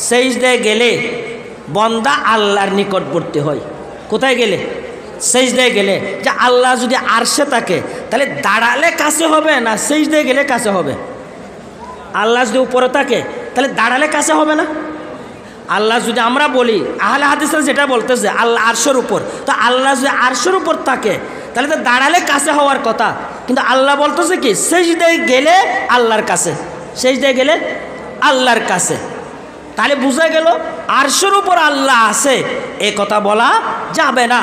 সেজদায় গেলে বন্দা আল্লাহর নিকটবর্তী হয়। কোথায় গেলে? সেজদায় গেলে। যে আল্লাহ যদি আরশে থাকে তাহলে দাঁড়ালে কাছে হবে না সেজদায় গেলে কাছে হবে? আল্লাহ যদি উপরে থাকে তাহলে দাঁড়ালে কাছে হবে না? আল্লাহ যদি আমরা বলি আহলে হাদিসরা যেটা বলতেছে আল্লাহ আরশের উপর, তো আল্লাহ যদি আরশের উপর থাকে তাহলে তো দাঁড়ালে কাছে হওয়ার কথা, কিন্তু আল্লাহ বলতেছে কি সেজদায় গেলে আল্লাহর কাছে, সেজদায় গেলে আল্লাহর কাছে। তাহলে বোঝা গেল আরশের উপর আল্লাহ আছে এ কথা বলা যাবে না।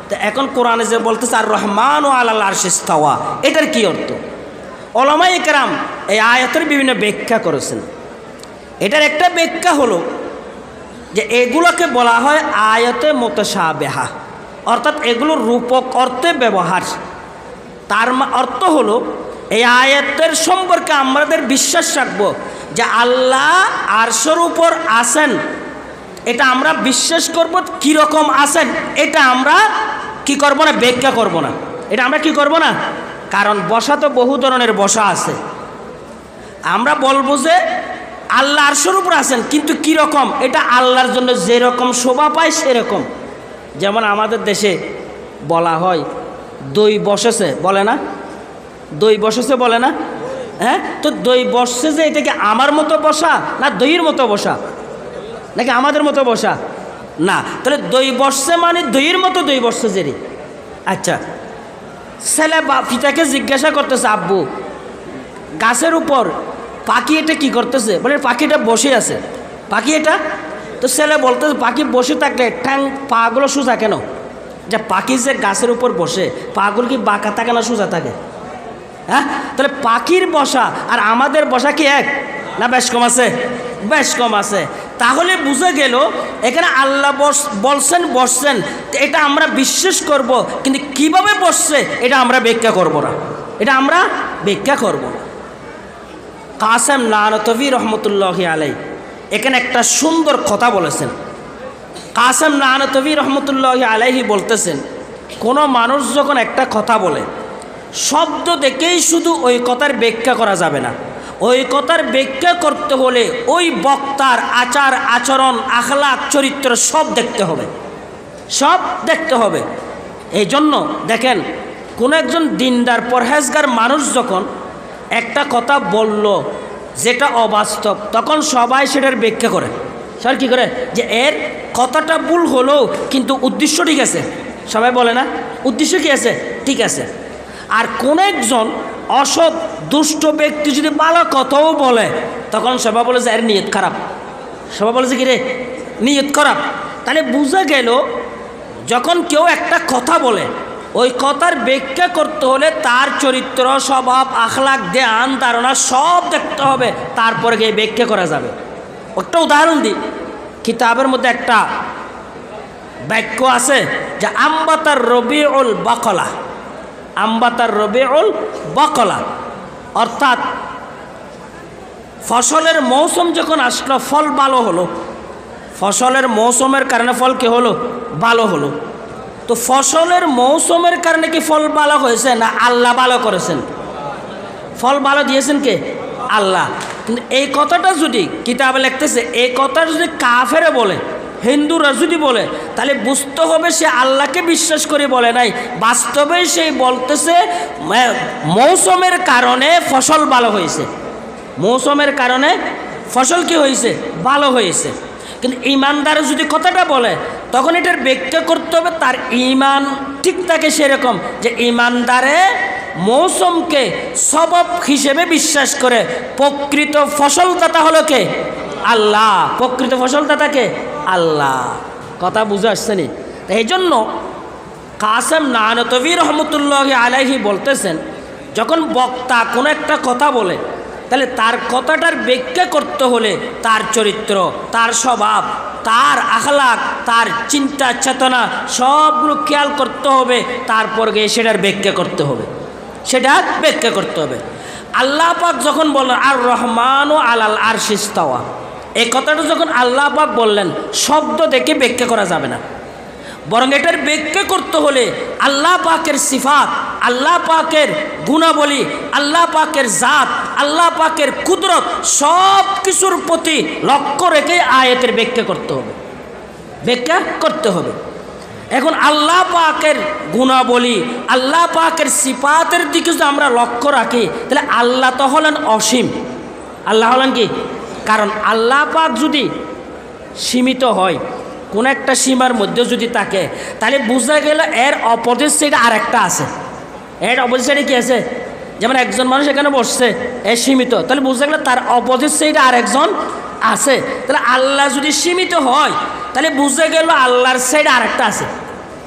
তো এখন কোরআনে যে বলতেছে আর রহমান ও আলাল আরশে ইস্তাওয়া, এটার কি অর্থ? উলামায়ে কেরাম এই আয়াতের বিভিন্ন ব্যাখ্যা করেছেন। এটার একটা ব্যাখ্যা হলো যে এগুলোকে বলা হয় আয়াতে মুতাশাবিহা, অর্থাৎ এগুলো রূপক অর্থে ব্যবহার। তার অর্থ হলো এই আয়াতের সম্পর্কে আমাদের বিশ্বাস রাখবো যে আল্লাহ আরশের উপর আছেন, এটা আমরা বিশ্বাস করব। কীরকম আছেন এটা আমরা কি করব না, ব্যাখ্যা করব না। এটা আমরা কি করব না, কারণ বসা তো বহু ধরনের বসা আছে। আমরা বলবো যে আল্লাহ আরশের উপর আছেন, কিন্তু কীরকম এটা আল্লাহর জন্য যেরকম শোভা পায় সেরকম। যেমন আমাদের দেশে বলা হয় দই বসেছে, বলে না? দই বসেছে বলে না? হ্যাঁ, তো দই বসছে যে এটা কি আমার মতো বসা না দইয়ের মতো বসা, নাকি আমাদের মতো বসা? না। তাহলে দই বসছে মানে দইয়ের মতো দই বসছে যেরি। আচ্ছা, ছেলে পিতাকে জিজ্ঞাসা করতেছে আব্বু গাছের উপর পাখি এটা কি করতেছে? বলে পাখিটা বসে আছে। পাখি এটা? তো ছেলে বলতেছে পাখি বসে থাকলে ঠ্যাং পাগুলো সোজা কেন? যে পাখি যে গাছের উপর বসে পাগুলো কি বাঁকা থাকে না সোজা থাকে? হ্যাঁ, তাহলে পাখির বসা আর আমাদের বসা কি এক না বেশ কম আছে? বেশ কম আছে। তাহলে বুঝে গেল এখানে আল্লাহ বলছেন বসছেন, এটা আমরা বিশ্বাস করব, কিন্তু কিভাবে বসছে এটা আমরা ব্যাখ্যা করব না, এটা আমরা ব্যাখ্যা করব না। কাসেম নানতভী রহমতুল্লাহি আলাই এখানে একটা সুন্দর কথা বলেছেন। কাসেম নানতভী রহমতুল্লাহি আলাইহি বলতেছেন কোনো মানুষ যখন একটা কথা বলে শব্দ দেখেই শুধু ওই কথার ব্যাখ্যা করা যাবে না, ওই কথার ব্যাখ্যা করতে হলে ওই বক্তার আচার আচরণ আখলাক চরিত্র সব দেখতে হবে, সব দেখতে হবে। এই জন্য দেখেন কোন একজন দিনদার পরহেজগার মানুষ যখন একটা কথা বলল যেটা অবাস্তব, তখন সবাই সেটার ব্যাখ্যা করে। সবাই কী করে যে এর কথাটা ভুল হলেও কিন্তু উদ্দেশ্য ঠিক আছে, সবাই বলে না উদ্দেশ্য কী আছে, ঠিক আছে। আর কোন একজন অসৎ দুষ্ট ব্যক্তি যদি ভালো কথাও বলে তখন সবাই বলে যে এর নিয়ত খারাপ, সবাই বলে যে কি রে নিয়ত খারাপ। তাহলে বোঝা গেল যখন কেউ একটা কথা বলে ওই কথার ব্যাখ্যা করতে হলে তার চরিত্র স্বভাব আখলাক ধ্যান ধারণা সব দেখতে হবে, তারপরে গিয়ে ব্যাখ্যা করা যাবে। একটা উদাহরণ দিই, কিতাবের মধ্যে একটা বাক্য আছে যে আম্বাতার রবিউল বাকলা, আম্বাতার রবিউল বাকলা, অর্থাৎ ফসলের মৌসুম যখন আসলো ফল ভালো হলো, ফসলের মৌসুমের কারণে ফল কি হলো, ভালো হলো। তো ফসলের মৌসুমের কারণে কি ফল ভালো হয়েছে না আল্লাহ ভালো করেছেন? ফল ভালো দিয়েছেন কে? আল্লাহ। কিন্তু এই কথাটা যদি কিতাবে লিখতেছে, এই কথাটা যদি কাফেরে বলে, হিন্দুরা যদি বলে, তাহলে বুঝতে হবে সে আল্লাহকে বিশ্বাস করে বলে নাই, বাস্তবে সেই বলতেছে মৌসুমের কারণে ফসল ভালো হয়েছে, মৌসুমের কারণে ফসল কি হয়েছে, ভালো হয়েছে। কিন্তু ইমানদার যদি কথাটা বলে তখন এটার ব্যাখ্যা করতে হবে তার ইমান ঠিক থাকে সেরকম যে ইমানদারে মৌসুমকে সবব হিসেবে বিশ্বাস করে, প্রকৃত ফসলদাতা হলো কে? আল্লাহ। প্রকৃত ফসলদাতা কে? আল্লাহ। কথা বুঝে আসছে নি? এই জন্য কাসেম নানতভী রহমতুল্লাহ আলাইহি বলতেছেন যখন বক্তা কোনো একটা কথা বলে তাহলে তার কথাটার ব্যাখ্যা করতে হলে তার চরিত্র, তার স্বভাব, তার আখলাক, তার চিন্তা চেতনা সবগুলো খেয়াল করতে হবে, তারপর গিয়ে সেটার ব্যাখ্যা করতে হবে, সেটার ব্যাখ্যা করতে হবে। আল্লাহ পাক যখন বললেন আর রহমান ও আলাল আরশি ইস্তাওয়া, এই কথাটা যখন আল্লাহ পাক বললেন শব্দ দেখে ব্যাখ্যা করা যাবে না, বরং এটার ব্যাখ্যা করতে হলে আল্লাহ পাকের সিফাত, আল্লাহ পাকের গুণাবলী, আল্লাহ পাকের জাত, আল্লাহ পাকের কুদরত সব কিছুর প্রতি লক্ষ্য রেখে আয়াতের ব্যাখ্যা করতে হবে, ব্যাখ্যা করতে হবে। এখন আল্লাহ পাকের গুণাবলী, আল্লাহ পাকের সিফাতের দিকে যদি আমরা লক্ষ্য রাখি তাহলে আল্লাহ তো হলেন অসীম। আল্লাহ হলেন কি? কারণ আল্লাহ পাক যদি সীমিত হয়, কোন একটা সীমার মধ্যে যদি থাকে, তাহলে বোঝা গেল এর অপোজিট সাইডে আরেকটা আছে। এর অপোজিট সাইডে কি আছে? যেমন একজন মানুষ এখানে বসছে, এ সীমিত, তাহলে বোঝা গেল তার অপোজিট সাইডে আরেকজন আছে। তাহলে আল্লাহ যদি সীমিত হয় তাহলে বুঝে গেল আল্লাহর সাইডে আরেকটা আছে।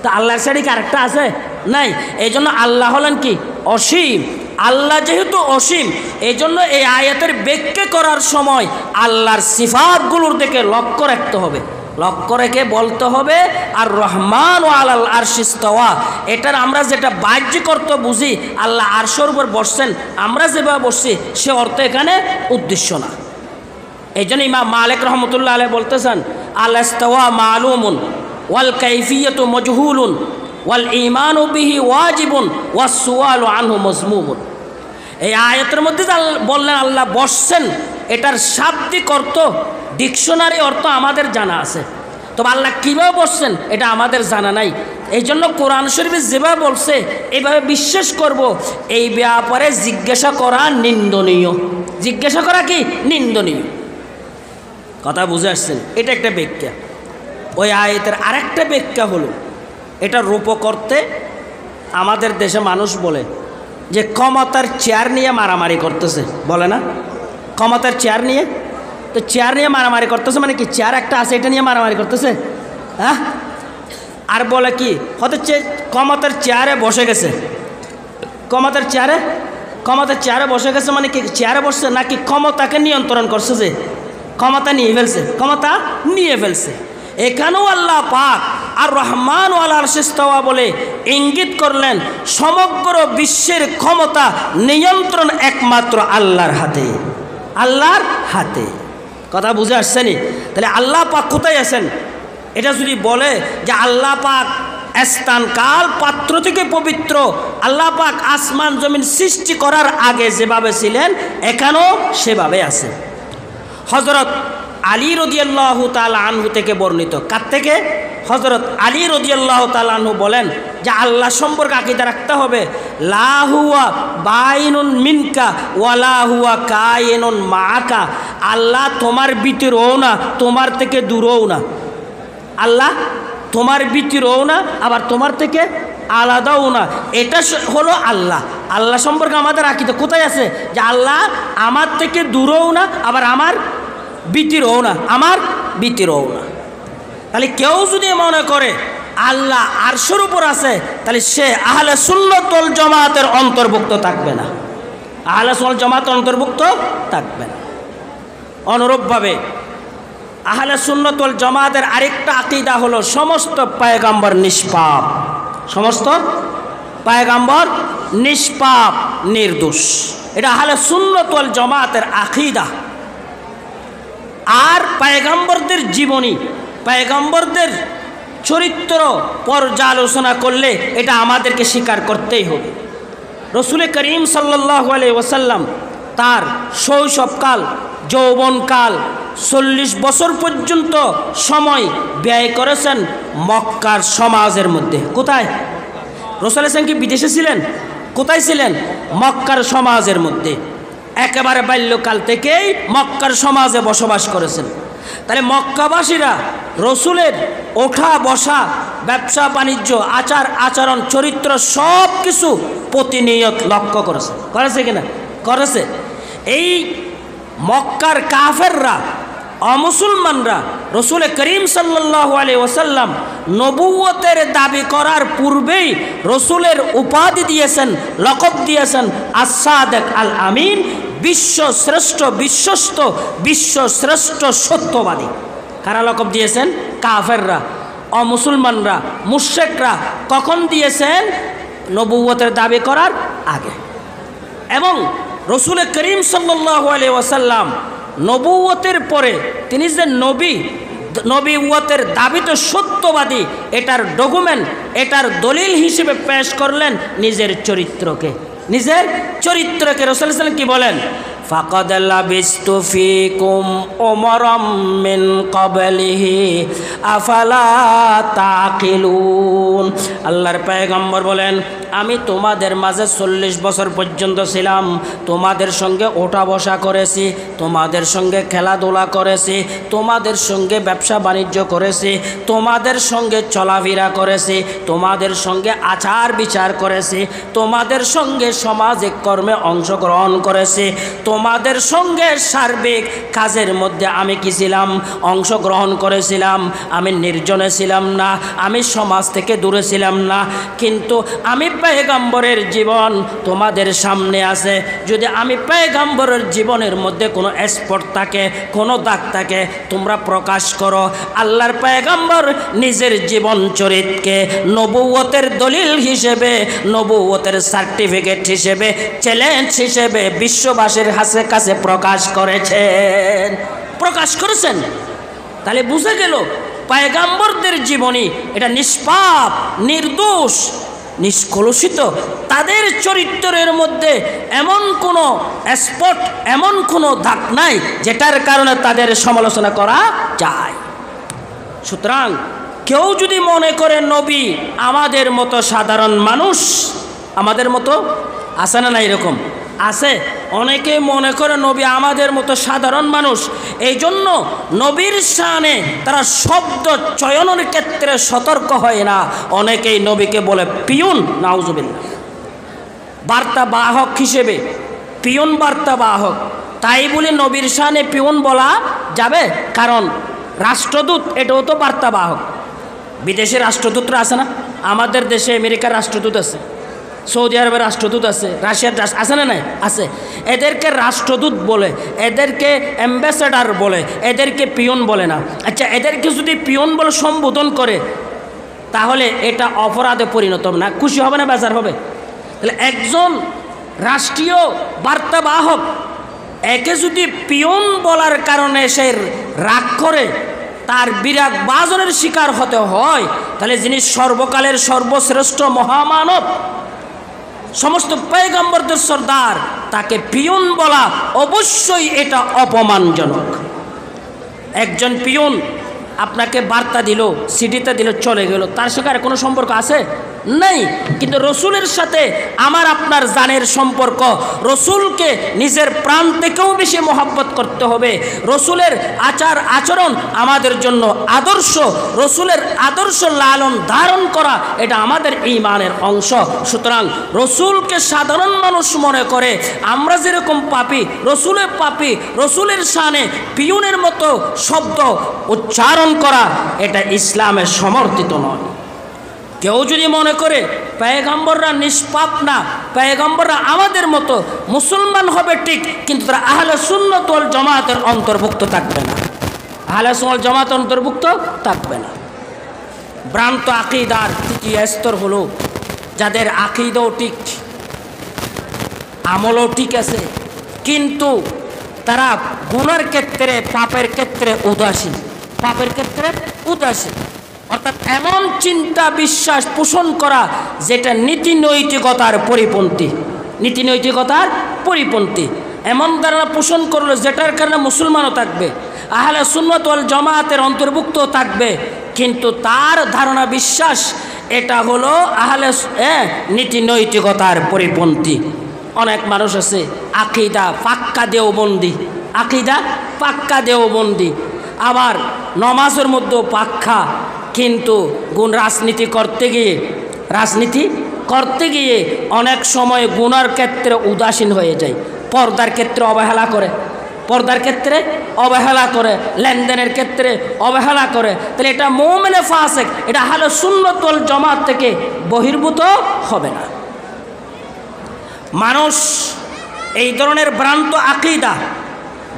তো আল্লাহর সাইডে কি আরেকটা আছে? নাই। এই জন্য আল্লাহ হলেন কি? অসীম। আল্লাহ যেহেতু অসীম, এই জন্য এই আয়াতের ব্যাখ্যা করার সময় আল্লাহর সিফাতগুলোর দিকে লক্ষ্য রাখতে হবে, লক্ষ্য রেখে বলতে হবে আর রহমান ও আলাল আরশি ইস্তাওয়া। এটার আমরা যেটা বাহ্যিক অর্থ বুঝি আল্লাহ আরশের উপর বসছেন, আমরা যেভাবে বসছি সে অর্থ এখানে উদ্দেশ্য না। এই জন্য ইমাম মালিক রহমতুল্লাহ আলাইহি বলতেছেন আল ইস্তাওয়া মালুমুন ওয়াল কাইফিয়াতু মজহুলুন ওয়াল ঈমানু বিহি ওয়াজিবুন ওয়াস সুআলু আনহু মজমুমুন। এই আয়াতের মধ্যে বললেন আল্লাহ বসছেন, এটার শাব্দিক অর্থ, ডিকশনারি অর্থ আমাদের জানা আছে, তবে আল্লাহ কীভাবে বসছেন এটা আমাদের জানা নাই। এই জন্য কোরআন শরীফে যেভাবে বলছে এইভাবে বিশ্বাস করব, এই ব্যাপারে জিজ্ঞাসা করা নিন্দনীয়। জিজ্ঞাসা করা কি? নিন্দনীয়। কথা বুঝে আসছেন? এটা একটা ব্যাখ্যা। ওই আয়াতের আরেকটা ব্যাখ্যা হলো, এটা রূপ করতে আমাদের দেশে মানুষ বলে যে ক্ষমতার চেয়ার নিয়ে মারামারি করতেছে, বলে না? ক্ষমতার চেয়ার নিয়ে, তো চেয়ার নিয়ে মারামারি করতেছে মানে কি? চেয়ার একটা আছে, এটা নিয়ে মারামারি করতেছে। হ্যাঁ, আর বলে কি হচ্ছে ক্ষমতার চেয়ারে বসে গেছে, ক্ষমতার চেয়ারে বসে গেছে মানে কি? চেয়ারে বসছে নাকি ক্ষমতাকে নিয়ন্ত্রণ করছে, যে ক্ষমতা নিয়ে ফেলছে, ক্ষমতা নিয়ে ফেলছে। এখানেও আল্লাহ পাক আর রহমান ওয়াল আরশি ইস্তাওয়া বলে ইঙ্গিত করলেন সমগ্র বিশ্বের ক্ষমতা নিয়ন্ত্রণ একমাত্র আল্লাহর হাতে, আল্লাহর হাতে। কথা বুঝে আসছেনি? তাহলে আল্লাহ পাক কোথায় আছেন? এটা যদি বলে যে আল্লাহ পাক স্থান কাল পাত্র থেকে পবিত্র। আল্লাহ পাক আসমান জমিন সৃষ্টি করার আগে যেভাবে ছিলেন এখানেও সেভাবে আছে। হযরত আলী রাদিয়াল্লাহু তাআলা আনহু থেকে বর্ণিত, কার থেকে? হযরত আলী রাদিয়াল্লাহু তাআলা আনহু বলেন যে আল্লাহ সম্পর্কে আকীদা রাখতে হবে, লা হুয়া বাইনুন মিনকা ওয়ালা হুয়া কায়িনুন মাআকা। আল্লাহ তোমার ভিতরেও না, তোমার থেকে দূরেও না। আল্লাহ তোমার ভিতরেও না, আবার তোমার থেকে আলাদাও না। এটা হলো আল্লাহ। আল্লাহ সম্পর্কে আমাদের আকীদা কোথায় আছে? যে আল্লাহ আমার থেকে দূরেও না, আবার আমার ভিতরেও না, আমার ভিতরেও না। তাহলে কেউ যদি মনে করে আল্লাহ আরশের উপর আছে, তাহলে সে আহলে সুন্নাত ওয়াল জামাতের অন্তর্ভুক্ত থাকবে না, আহলে সুন্নাত জামাতের অন্তর্ভুক্ত থাকবে না। অনুরূপভাবে আহলে সুন্নাত ওয়াল জামাতের আরেকটা আকীদা হলো সমস্ত পয়গম্বর নিষ্পাপ, সমস্ত পয়গম্বর নিষ্পাপ নির্দোষ। এটা আহলে সুন্নাত ওয়াল জামাতের আকীদা। আর পয়গম্বরদের জীবনী, পয়গম্বরদের চরিত্র পর্যালোচনা করলে এটা আমাদেরকে স্বীকার করতেই হবে। রসুল করিম সাল্লাল্লাহু আলাইহি ওয়াসাল্লাম তার শৈশবকাল, যৌবনকাল 40 বছর পর্যন্ত সময় ব্যয় করেছেন মক্কার সমাজের মধ্যে। কোথায়? রসুল হাসান কি বিদেশে ছিলেন? কোথায় ছিলেন? মক্কার সমাজের মধ্যে। একেবারে বাল্যকাল থেকেই মক্কার সমাজে বসবাস করেছেন। তাহলে মক্কাবাসীরা রসুলের ওঠা বসা, ব্যবসা বাণিজ্য, আচার আচরণ, চরিত্র সব কিছু প্রতিনিয়ত লক্ষ্য করেছে। করেছে কিনা? করেছে। এই মক্কার কাফেররা, অমুসলমানরা রসুল করিম সাল্লাল্লাহু আলাইহি ওয়াসাল্লাম নবুয়তের দাবি করার পূর্বেই রসুলের উপাধি দিয়েছেন, লকব দিয়েছেন আস-সাদিক আল আমিন, বিশ্বশ্রেষ্ঠ বিশ্বস্ত, বিশ্বশ্রেষ্ঠ সত্যবাদী। কারা লকব দিয়েছেন? কাফেররা, অমুসলমানরা, মুশরিকরা। কখন দিয়েছেন? নবুয়তের দাবি করার আগে। এবং রসুল করিম সাল্লাল্লাহু আলাইহি ওয়াসাল্লাম নবুয়তের পরে তিনি যে নবুয়তের দাবিত সত্যবাদী, এটার ডকুমেন্ট, এটার দলিল হিসেবে পেশ করলেন নিজের চরিত্রকে। নিজের চরিত্রকে রাসূল সাল্লাল্লাহু আলাইহি ওয়াসাল্লাম কি বলেন? ফাকাদ লাবিস্তু ফীকুম উমারাম মিন ক্বাবলিহি আফালা তাকিলুন। আল্লাহর পয়গম্বর বলেন, আমি তোমাদের মাঝে 40 বছর পর্যন্ত ছিলাম, তোমাদের সঙ্গে ওঠা বসা করেছি, তোমাদের সঙ্গে খেলাধুলা করেছি, তোমাদের সঙ্গে ব্যবসা বাণিজ্য করেছি, তোমাদের সঙ্গে চলাফেরা করেছি, তোমাদের সঙ্গে আচার বিচার করেছি, তোমাদের সঙ্গে সামাজিক কর্মে অংশগ্রহণ করেছি, তোমাদের সঙ্গে সার্বিক কাজের মধ্যে আমি কি ছিলাম? অংশগ্রহণ করেছিলাম। আমি নির্জনে ছিলাম না, আমি সমাজ থেকে দূরে ছিলাম না। কিন্তু আমি পয়গম্বরের জীবন তোমাদের সামনে আছে। যদি আমি পয়গম্বরের জীবনের মধ্যে কোনো স্পট থাকে, কোনো দাগ থাকে, তোমরা প্রকাশ করো। আল্লাহর পয়গম্বর নিজের জীবন চরিত্রকে নবুয়তের দলিল হিসেবে, নবুয়তের সার্টিফিকেট হিসেবে, চ্যালেঞ্জ হিসেবে বিশ্ববাসীর কাছে প্রকাশ করেছেন, প্রকাশ করেছেন। তাহলে বুঝে গেল পয়গম্বরদের জীবনী এটা নিষ্পাপ, নির্দোষ, নিষ্কলুষিত। তাদের চরিত্রের মধ্যে এমন কোনো স্পট, এমন কোনো দাগ নাই যেটার কারণে তাদের সমালোচনা করা যায়। সুতরাং কেউ যদি মনে করে নবী আমাদের মতো সাধারণ মানুষ, আমাদের মতো আছে না? না, এরকম আছে। অনেকে মনে করে নবী আমাদের মতো সাধারণ মানুষ, এই জন্য নবীর শানে তারা শব্দ চয়নের ক্ষেত্রে সতর্ক হয় না। অনেকেই নবীকে বলে পিয়ন, নাউজুবিল্লাহ, বার্তা বাহক হিসেবে, পিয়ন বার্তা বাহক। তাই বলে নবীর শানে পিয়ন বলা যাবে? কারণ রাষ্ট্রদূত এটাও তো বার্তা বাহক। বিদেশে রাষ্ট্রদূতরা আছে না? আমাদের দেশে আমেরিকার রাষ্ট্রদূত আছে, সৌদি আরবের রাষ্ট্রদূত আছে, রাশিয়ার আছে না? নাই, আছে। এদেরকে রাষ্ট্রদূত বলে, এদেরকে অ্যাম্বাসেডার বলে, এদেরকে পিয়ন বলে না। আচ্ছা, এদেরকে যদি পিয়ন বলে সম্বোধন করে তাহলে এটা অপরাধে পরিণত হবে না? খুশি হবে না, বেজার হবে? তাহলে একজন রাষ্ট্রীয় বার্তাবাহক, একে যদি পিয়ন বলার কারণে সে রাগ করে, তার বিরাগ বাজনের শিকার হতে হয়, তাহলে যিনি সর্বকালের সর্বশ্রেষ্ঠ মহামানব, সমস্ত পয়গম্বরদের সর্দার, তাকে পিয়ন বলা অবশ্যই এটা অপমানজনক। একজন পিয়ন আপনাকে বার্তা দিল, সিডিতে দিল, চলে গেল, তার সঙ্গে কোনো সম্পর্ক আছে? নেই। কিন্তু রসুলের সাথে আমার আপনার জানের সম্পর্ক, রসুলকে নিজের প্রাণ থেকেও বেশি মহব্বত করতে হবে। রসুলের আচার আচরণ আমাদের জন্য আদর্শ, রসুলের আদর্শ লালন ধারণ করা এটা আমাদের ঈমানের অংশ। সুতরাং রসুলকে সাধারণ মানুষ মনে করে আমরা যেরকম পাপী, রসুলের পাপী, রসুলের শানে পিয়নের মতো শব্দ উচ্চারণ করা এটা ইসলামের সমর্থিত নয়। কেউ যদি মনে করে পয়গম্বররা নিষ্পাপ না, পয়গম্বররা আমাদের মতো মুসলমান হবে ঠিক, কিন্তু তারা আহলে সুন্নাত ওয়াল জামাতের অন্তর্ভুক্ত থাকবে না, আহলে সুন্নাত ওয়াল জামাতের অন্তর্ভুক্ত থাকবে না। ভ্রান্ত আকীদার তৃতীয় স্তর হলো যাদের আকীদাও ঠিক, আমলও ঠিক আছে, কিন্তু তারা গুনার ক্ষেত্রে, পাপের ক্ষেত্রে উদাসীন, পাপের ক্ষেত্রে উদাসীন। অর্থাৎ এমন চিন্তা বিশ্বাস পোষণ করা যেটা নীতি নৈতিকতার পরিপন্থী, নীতি নৈতিকতার পরিপন্থী, এমন ধারণা পোষণ করলো যেটার কারণে মুসলমানও থাকবে, আহলে সুন্নাত ওয়াল জামাতের অন্তর্ভুক্ত থাকবে, কিন্তু তার ধারণা বিশ্বাস এটা হলো আহলে নীতি নৈতিকতার পরিপন্থী। অনেক মানুষ আছে আকীদা পাক্কা দেওবন্দি, আকীদা পাক্কা দেওবন্দি, আবার নমাজের মধ্যেও পাক্কা, কিন্তু রাজনীতি করতে গিয়ে অনেক সময় গুনার ক্ষেত্রে উদাসীন হয়ে যায়, পর্দার ক্ষেত্রে অবহেলা করে, লেনদেনের ক্ষেত্রে অবহেলা করে, তাহলে এটা মুমিনে ফাসিক, এটা আহলে সুন্নাত ওয়াল জামাত থেকে বহির্ভূত হবে না। মানুষ এই ধরনের ভ্রান্ত আকীদা,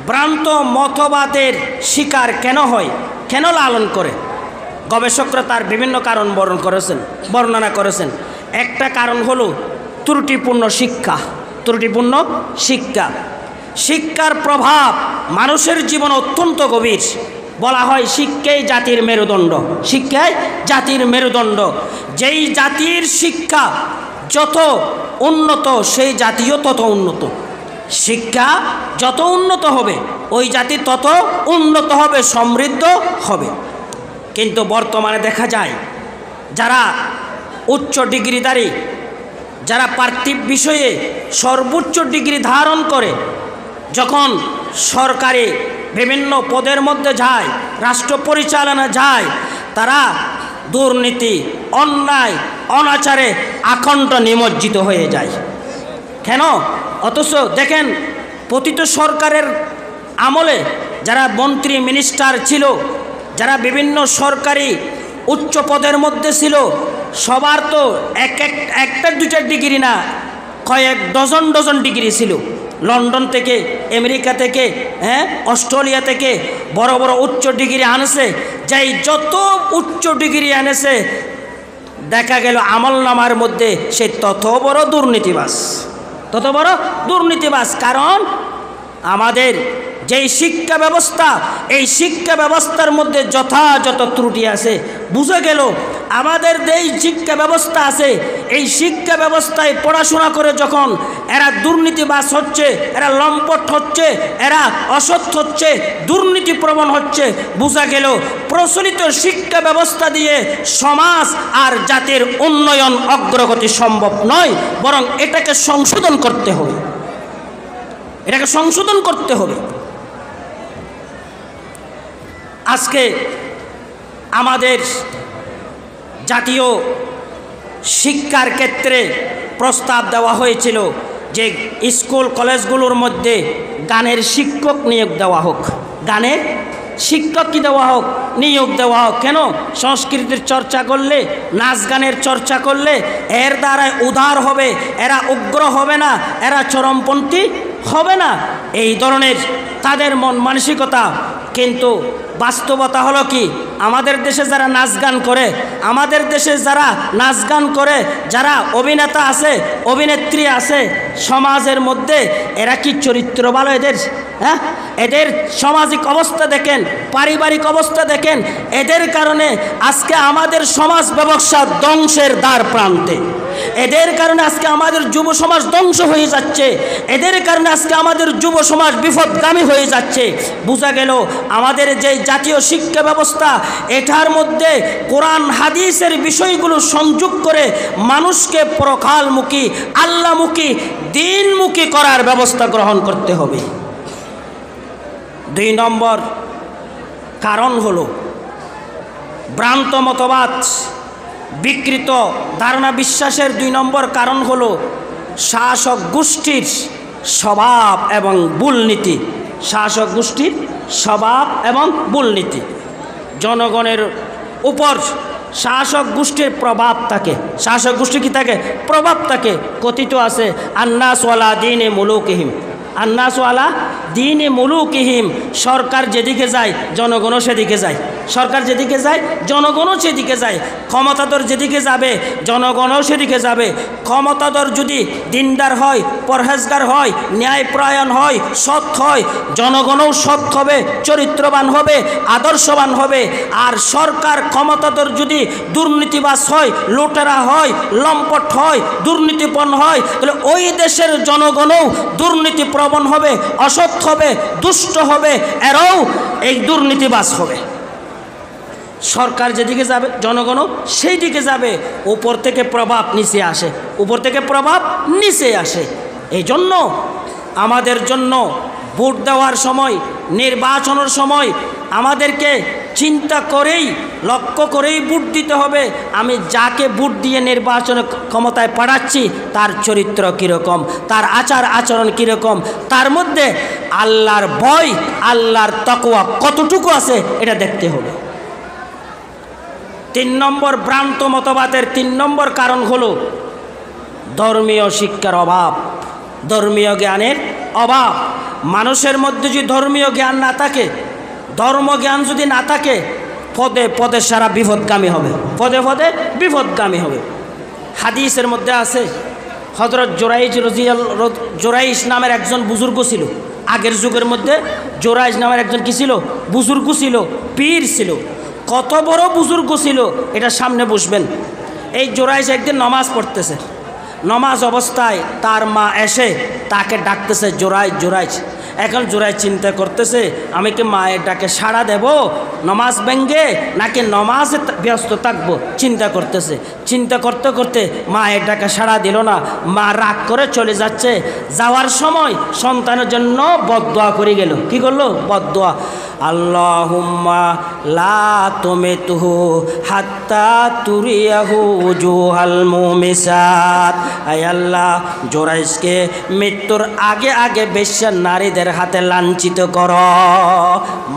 ভ্রান্ত মতবাদের শিকার কেন হয়, কেন লালন করে? গবেষকরা তার বিভিন্ন কারণ বর্ণনা করেছেন। একটা কারণ হলো ত্রুটিপূর্ণ শিক্ষা। শিক্ষার প্রভাব মানুষের জীবন অত্যন্ত গভীর। বলা হয় শিক্ষাই জাতির মেরুদণ্ড। যেই জাতির শিক্ষা যত উন্নত, সেই জাতিও তত উন্নত। শিক্ষা যত উন্নত হবে ওই জাতি তত উন্নত হবে, সমৃদ্ধ হবে। কিন্তু বর্তমানে দেখা যায় যারা উচ্চ ডিগ্রিধারী, যারা পার্থিব বিষয়ে সর্বোচ্চ ডিগ্রি ধারণ করে, যখন সরকারি বিভিন্ন পদের মধ্যে যায়, রাষ্ট্র পরিচালনা যায়, তারা দুর্নীতি, অন্যায়, অনাচারে আখণ্ড নিমজ্জিত হয়ে যায়। কেন? অথচ দেখেন পতিত সরকারের আমলে যারা মন্ত্রী মিনিস্টার ছিল, যারা বিভিন্ন সরকারি উচ্চ পদের মধ্যে ছিল, সবার তো একটা দুইটা ডিগ্রি না, কয়েক ডজন ডিগ্রি ছিল। লন্ডন থেকে, আমেরিকা থেকে, অস্ট্রেলিয়া থেকে বড় বড় উচ্চ ডিগ্রি আনেছে। যাই যত উচ্চ ডিগ্রি আনেছে, দেখা গেল আমলনামার মধ্যে সে তত বড় দুর্নীতিবাজ। কারণ আমাদের যেই শিক্ষা ব্যবস্থা, এই শিক্ষা ব্যবস্থার মধ্যে যথাযথ ত্রুটি আছে। বুঝে গেল আমাদের যেই শিক্ষা ব্যবস্থা আছে, এই শিক্ষা ব্যবস্থায় পড়াশোনা করে যখন এরা দুর্নীতিবাজ হচ্ছে, এরা লম্পট হচ্ছে, এরা অসৎ হচ্ছে, দুর্নীতিপ্রবণ হচ্ছে, বোঝা গেল প্রচলিত শিক্ষা ব্যবস্থা দিয়ে সমাজ আর জাতির উন্নয়ন, অগ্রগতি সম্ভব নয়, বরং এটাকে সংশোধন করতে হবে। আজকে আমাদের জাতীয় শিক্ষার ক্ষেত্রে প্রস্তাব দেওয়া হয়েছিল যে স্কুল কলেজগুলোর মধ্যে গানের শিক্ষক নিয়োগ দেওয়া হোক, নিয়োগ দেওয়া হোক। কেন? সংস্কৃতির চর্চা করলে, নাচ গানের চর্চা করলে এর দ্বারায় উদার হবে, এরা উগ্র হবে না, এরা চরমপন্থী হবে না। এই ধরনের তাদের মন মানসিকতা কিন্তু বাস্তবতা হলো কি, আমাদের দেশে যারা নাচ গান করে, আমাদের দেশে যারা নাচ গান করে, যারা অভিনেতা আছে, অভিনেত্রী আছে সমাজের মধ্যে, এরা কি চরিত্র ভালো এদের? হ্যাঁ, এদের সামাজিক অবস্থা দেখেন, পারিবারিক অবস্থা দেখেন। এদের কারণে আজকে আমাদের সমাজ ব্যবস্থা ধ্বংসের দ্বার প্রান্তে। এদের কারণে আজকে আমাদের যুব সমাজ ধ্বংস হয়ে যাচ্ছে। এদের কারণে আজকে আমাদের যুব সমাজ বিপদগামী হয়ে যাচ্ছে। বোঝা গেল আমাদের যে জাতীয় শিক্ষা ব্যবস্থা, এটার মধ্যে কোরআন হাদিসের বিষয়গুলো সংযোগ করে মানুষকে পরকালমুখী, আল্লাহমুখী, দ্বীনমুখী করার ব্যবস্থা গ্রহণ করতে হবে। 2 নম্বর কারণ হলো ভ্রান্ত মতবাদ, বিকৃত ধারণা বিশ্বাসের 2 নম্বর কারণ হলো শাসক গোষ্ঠীর স্বভাব এবং ভুলনীতি। শাসক গোষ্ঠীর স্বভাব এবং ভুলনীতি, জনগণের উপর শাসক গোষ্ঠীর প্রভাব থাকে। শাসক গোষ্ঠী কি থাকে? প্রভাব থাকে। কথিত আছে আন্নাস ওয়ালা দীনে মুলুকিহিম, আন্নাস ওয়ালা দীনে মুলুকিহিম। সরকার যেদিকে যায় জনগণও সেদিকে যায়, সরকার যেদিকে যায় জনগণও সেদিকে যায়, ক্ষমতাধর যেদিকে যাবে জনগণও সেদিকে যাবে। ক্ষমতাধর যদি দিনদার হয়, পরহেজগার হয়, ন্যায়পরায়ণ হয়, সৎ হয়, জনগণও সৎ হবে, চরিত্রবান হবে, আদর্শবান হবে। আর সরকার ক্ষমতাধর যদি দুর্নীতিবাজ হয়, লুটেরা হয়, লম্পট হয়, দুর্নীতিপন হয়, তাহলে ওই দেশের জনগণও দুর্নীতিপ্রবণ হবে, অসৎ হবে, দুষ্ট হবে, এরাও এই দুর্নীতিবাজ হবে। সরকার যেদিকে যাবে জনগণও সেই দিকে যাবে। উপর থেকে প্রভাব নিচে আসে, উপর থেকে প্রভাব নিচে আসে। এই জন্য আমাদের জন্য ভোট দেওয়ার সময়, নির্বাচনের সময় আমাদেরকে চিন্তা করেই, লক্ষ্য করেই ভোট দিতে হবে। আমি যাকে ভোট দিয়ে নির্বাচন ক্ষমতায় পাঠাচ্ছি তার চরিত্র কীরকম, তার আচার আচরণ কীরকম, তার মধ্যে আল্লাহর ভয়, আল্লাহর তাকওয়া কতটুকু আছে এটা দেখতে হবে। 3 নম্বর ভ্রান্ত মতবাদের 3 নম্বর কারণ হলো ধর্মীয় শিক্ষার অভাব, ধর্মীয় জ্ঞানের অভাব। মানুষের মধ্যে যদি ধর্মীয় জ্ঞান না থাকে, ধর্মজ্ঞান যদি না থাকে, পদে পদে সারা বিপদগামী হবে, পদে পদে বিপদগামী হবে। হাদিসের মধ্যে আছে হযরত জোরাইশ নামের একজন বুজুর্গ ছিল। আগের যুগের মধ্যে জোরাইশ নামের একজন কি ছিল? বুজুর্গ ছিল, পীর ছিল। কত বড় বুজুর্গ ছিল এটা সামনে বসবেন। এই জোরাইশ একদিন নামাজ পড়তেছে, নামাজ অবস্থায় তার মা এসে তাকে ডাকতেছে, জোরাইশ জোরাইশ। এখন জোরাইশ চিন্তা করতেছে আমি কি মায়ের ডাকে সাড়া দেব নামাজ ভেঙ্গে, নাকি নামাজে ব্যস্ত থাকবো, চিন্তা করতেছে। চিন্তা করতে করতে মায়ের ডাকে সাড়া দিল না, মা রাগ করে চলে যাচ্ছে। যাওয়ার সময় সন্তানের জন্য বদদোয়া করে গেল। কি করলো? বদদোয়া, আল্লাহুম্মা লা তুমিতুহু হাত্তা তুরিয়াহু জুহাল মুমিসাত। আয় আল্লাহ, জোরাইশকে মৃত্যুর আগে আগে বেশ্যা নারীদের হাতে লাঞ্ছিত কর।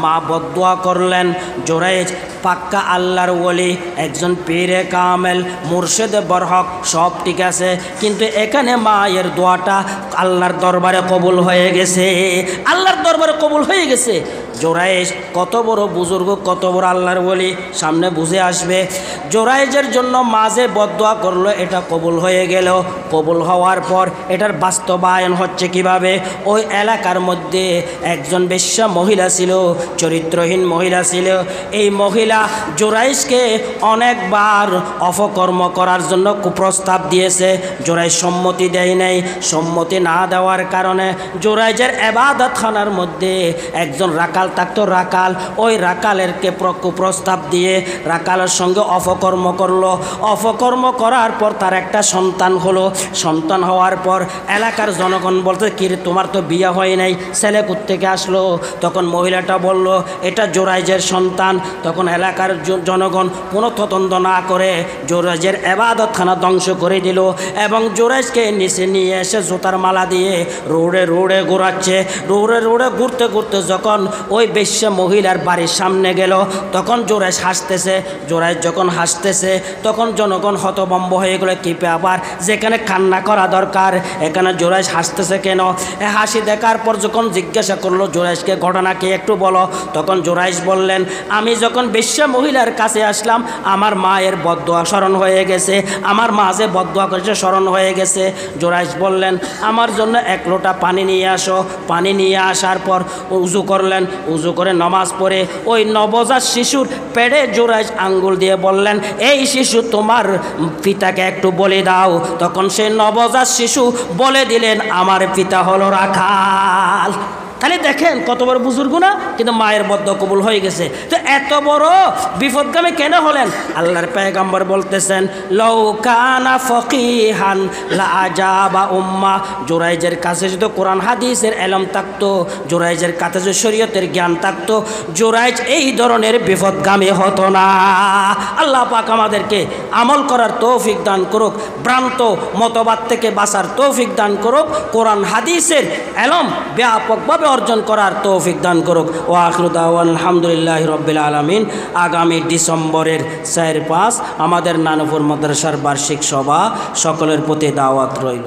মা বদদোয়া করলেন। জোরাইশ পাক্কা আল্লাহর ওলি, একজন পীরে কামেল, মুর্শিদে বরহক, সব ঠিক আছে, কিন্তু এখানে মায়ের দোয়াটা আল্লাহর দরবারে কবুল হয়ে গেছে, আল্লাহর দরবারে কবুল হয়ে গেছে। জোরাইশ কত বড় বুজুর্গ, কত বড় আল্লাহর ওলি, সামনে বুঝে আসবে। জোরাইশের জন্য মাঝে বদদোয়া করলো, এটা কবুল হয়ে গেল। কবুল হওয়ার পর এটার বাস্তবায়ন হচ্ছে কিভাবে? ওই এলাকার মধ্যে একজন বেশ্যা মহিলা ছিল, চরিত্রহীন মহিলা ছিল। এই মহিলা জোরাইশকে অনেকবার অপকর্ম করার জন্য কুপ্রস্তাব দিয়েছে। জোরাইশ সম্মতি দেয় নাই। সম্মতি না দেওয়ার কারণে জোরাইশের ইবাদতখানার মধ্যে একজন রাকাল থাকতো, রাকাল। ওই রাকালেরকে কুপ্রস্তাব দিয়ে রাকালের সঙ্গে অপকর্ম করলো। অপকর্ম করার পর তার একটা সন্তান হলো। সন্তান হওয়ার পর এলাকার জনগণ বলতে, কি রে তোমার তো বিয়ে হয় নাই, ছেলে কোত্থেকে আসলো? তখন মহিলাটা বলল এটা জোরাইশের সন্তান। তখন এলাকার জনগণ কোনো তদন্ত না করে জোরাইশের ইবাদতখানা ধ্বংস করে দিল এবং জোরাইশকে নিচে নিয়ে এসে জুতার মালা দিয়ে রোডে রোডে ঘোরাচ্ছে। রোডে রোডে ঘুরতে ঘুরতে যখন ওই বেশ্যা মহিলার বাড়ির সামনে গেল। তখন জোরাইশ হাসতেছে। জোরাইশ যখন হাসতেছে তখন জনগণ হতভম্ব হয়ে গেল। কি ব্যাপার, যেখানে কান্না করা দরকার এখানে জোরাইশ হাসতেছে কেন? হাসি দেখার পর যখন জিজ্ঞাসা করলো জোরাইশকে ঘটনা কি একটু বলো, তখন জোরাইশ বললেন, আমি যখন বেশ্যা মহিলার কাছে আসলাম আমার মায়ের বদদোয়া স্মরণ হয়ে গেছে, আমার মা যে বদদোয়া করেছে স্মরণ হয়ে গেছে। জোরাইশ বললেন, আমার জন্য 1 লোটা পানি নিয়ে আসো। পানি নিয়ে আসার পর উজু করলেন। উজু করে নামাজ পড়ে ওই নবজাত শিশুর পেটে জোরাইশ আঙ্গুল দিয়ে বললেন, এই শিশু তোমার পিতাকে একটু বলে দাও। তখন সেই নবজাত শিশু বলে দিলেন, আমার পিতা হলো রাখাল। তাহলে দেখেন কত বড় বুজুর্গ না, কিন্তু মায়ের বদ্ধ কবুল হয়ে গেছে। তো এত বড় বিপদগামী কেন হলেন? আল্লাহর পয়গম্বর বলতেছেন, লাউ কানা ফকিহান লা আজাবা উম্মা। জোরাইজের কাছে যদি কোরআন হাদিসের ইলম থাকতো, জোরাইজের কাছে যদি শরীয়তের জ্ঞান থাকতো, জোরাইজ এই ধরনের বিপদগামী হতো না। আল্লাহ পাক আমাদেরকে আমল করার তৌফিক দান করুক, ভ্রান্ত মতবাদ থেকে বাঁচার তৌফিক দান করুক, কোরআন হাদিসের ইলম ব্যাপকভাবে অর্জন করার তৌফিক দান করুক। ও আখিরু দাওয়ানা আলহামদুলিল্লাহি রাব্বিল আলামিন। আগামী ডিসেম্বরের 4-5 আমাদের নানুপুর মাদ্রাসার বার্ষিক সভা, সকলের প্রতি দাওয়াত রইল।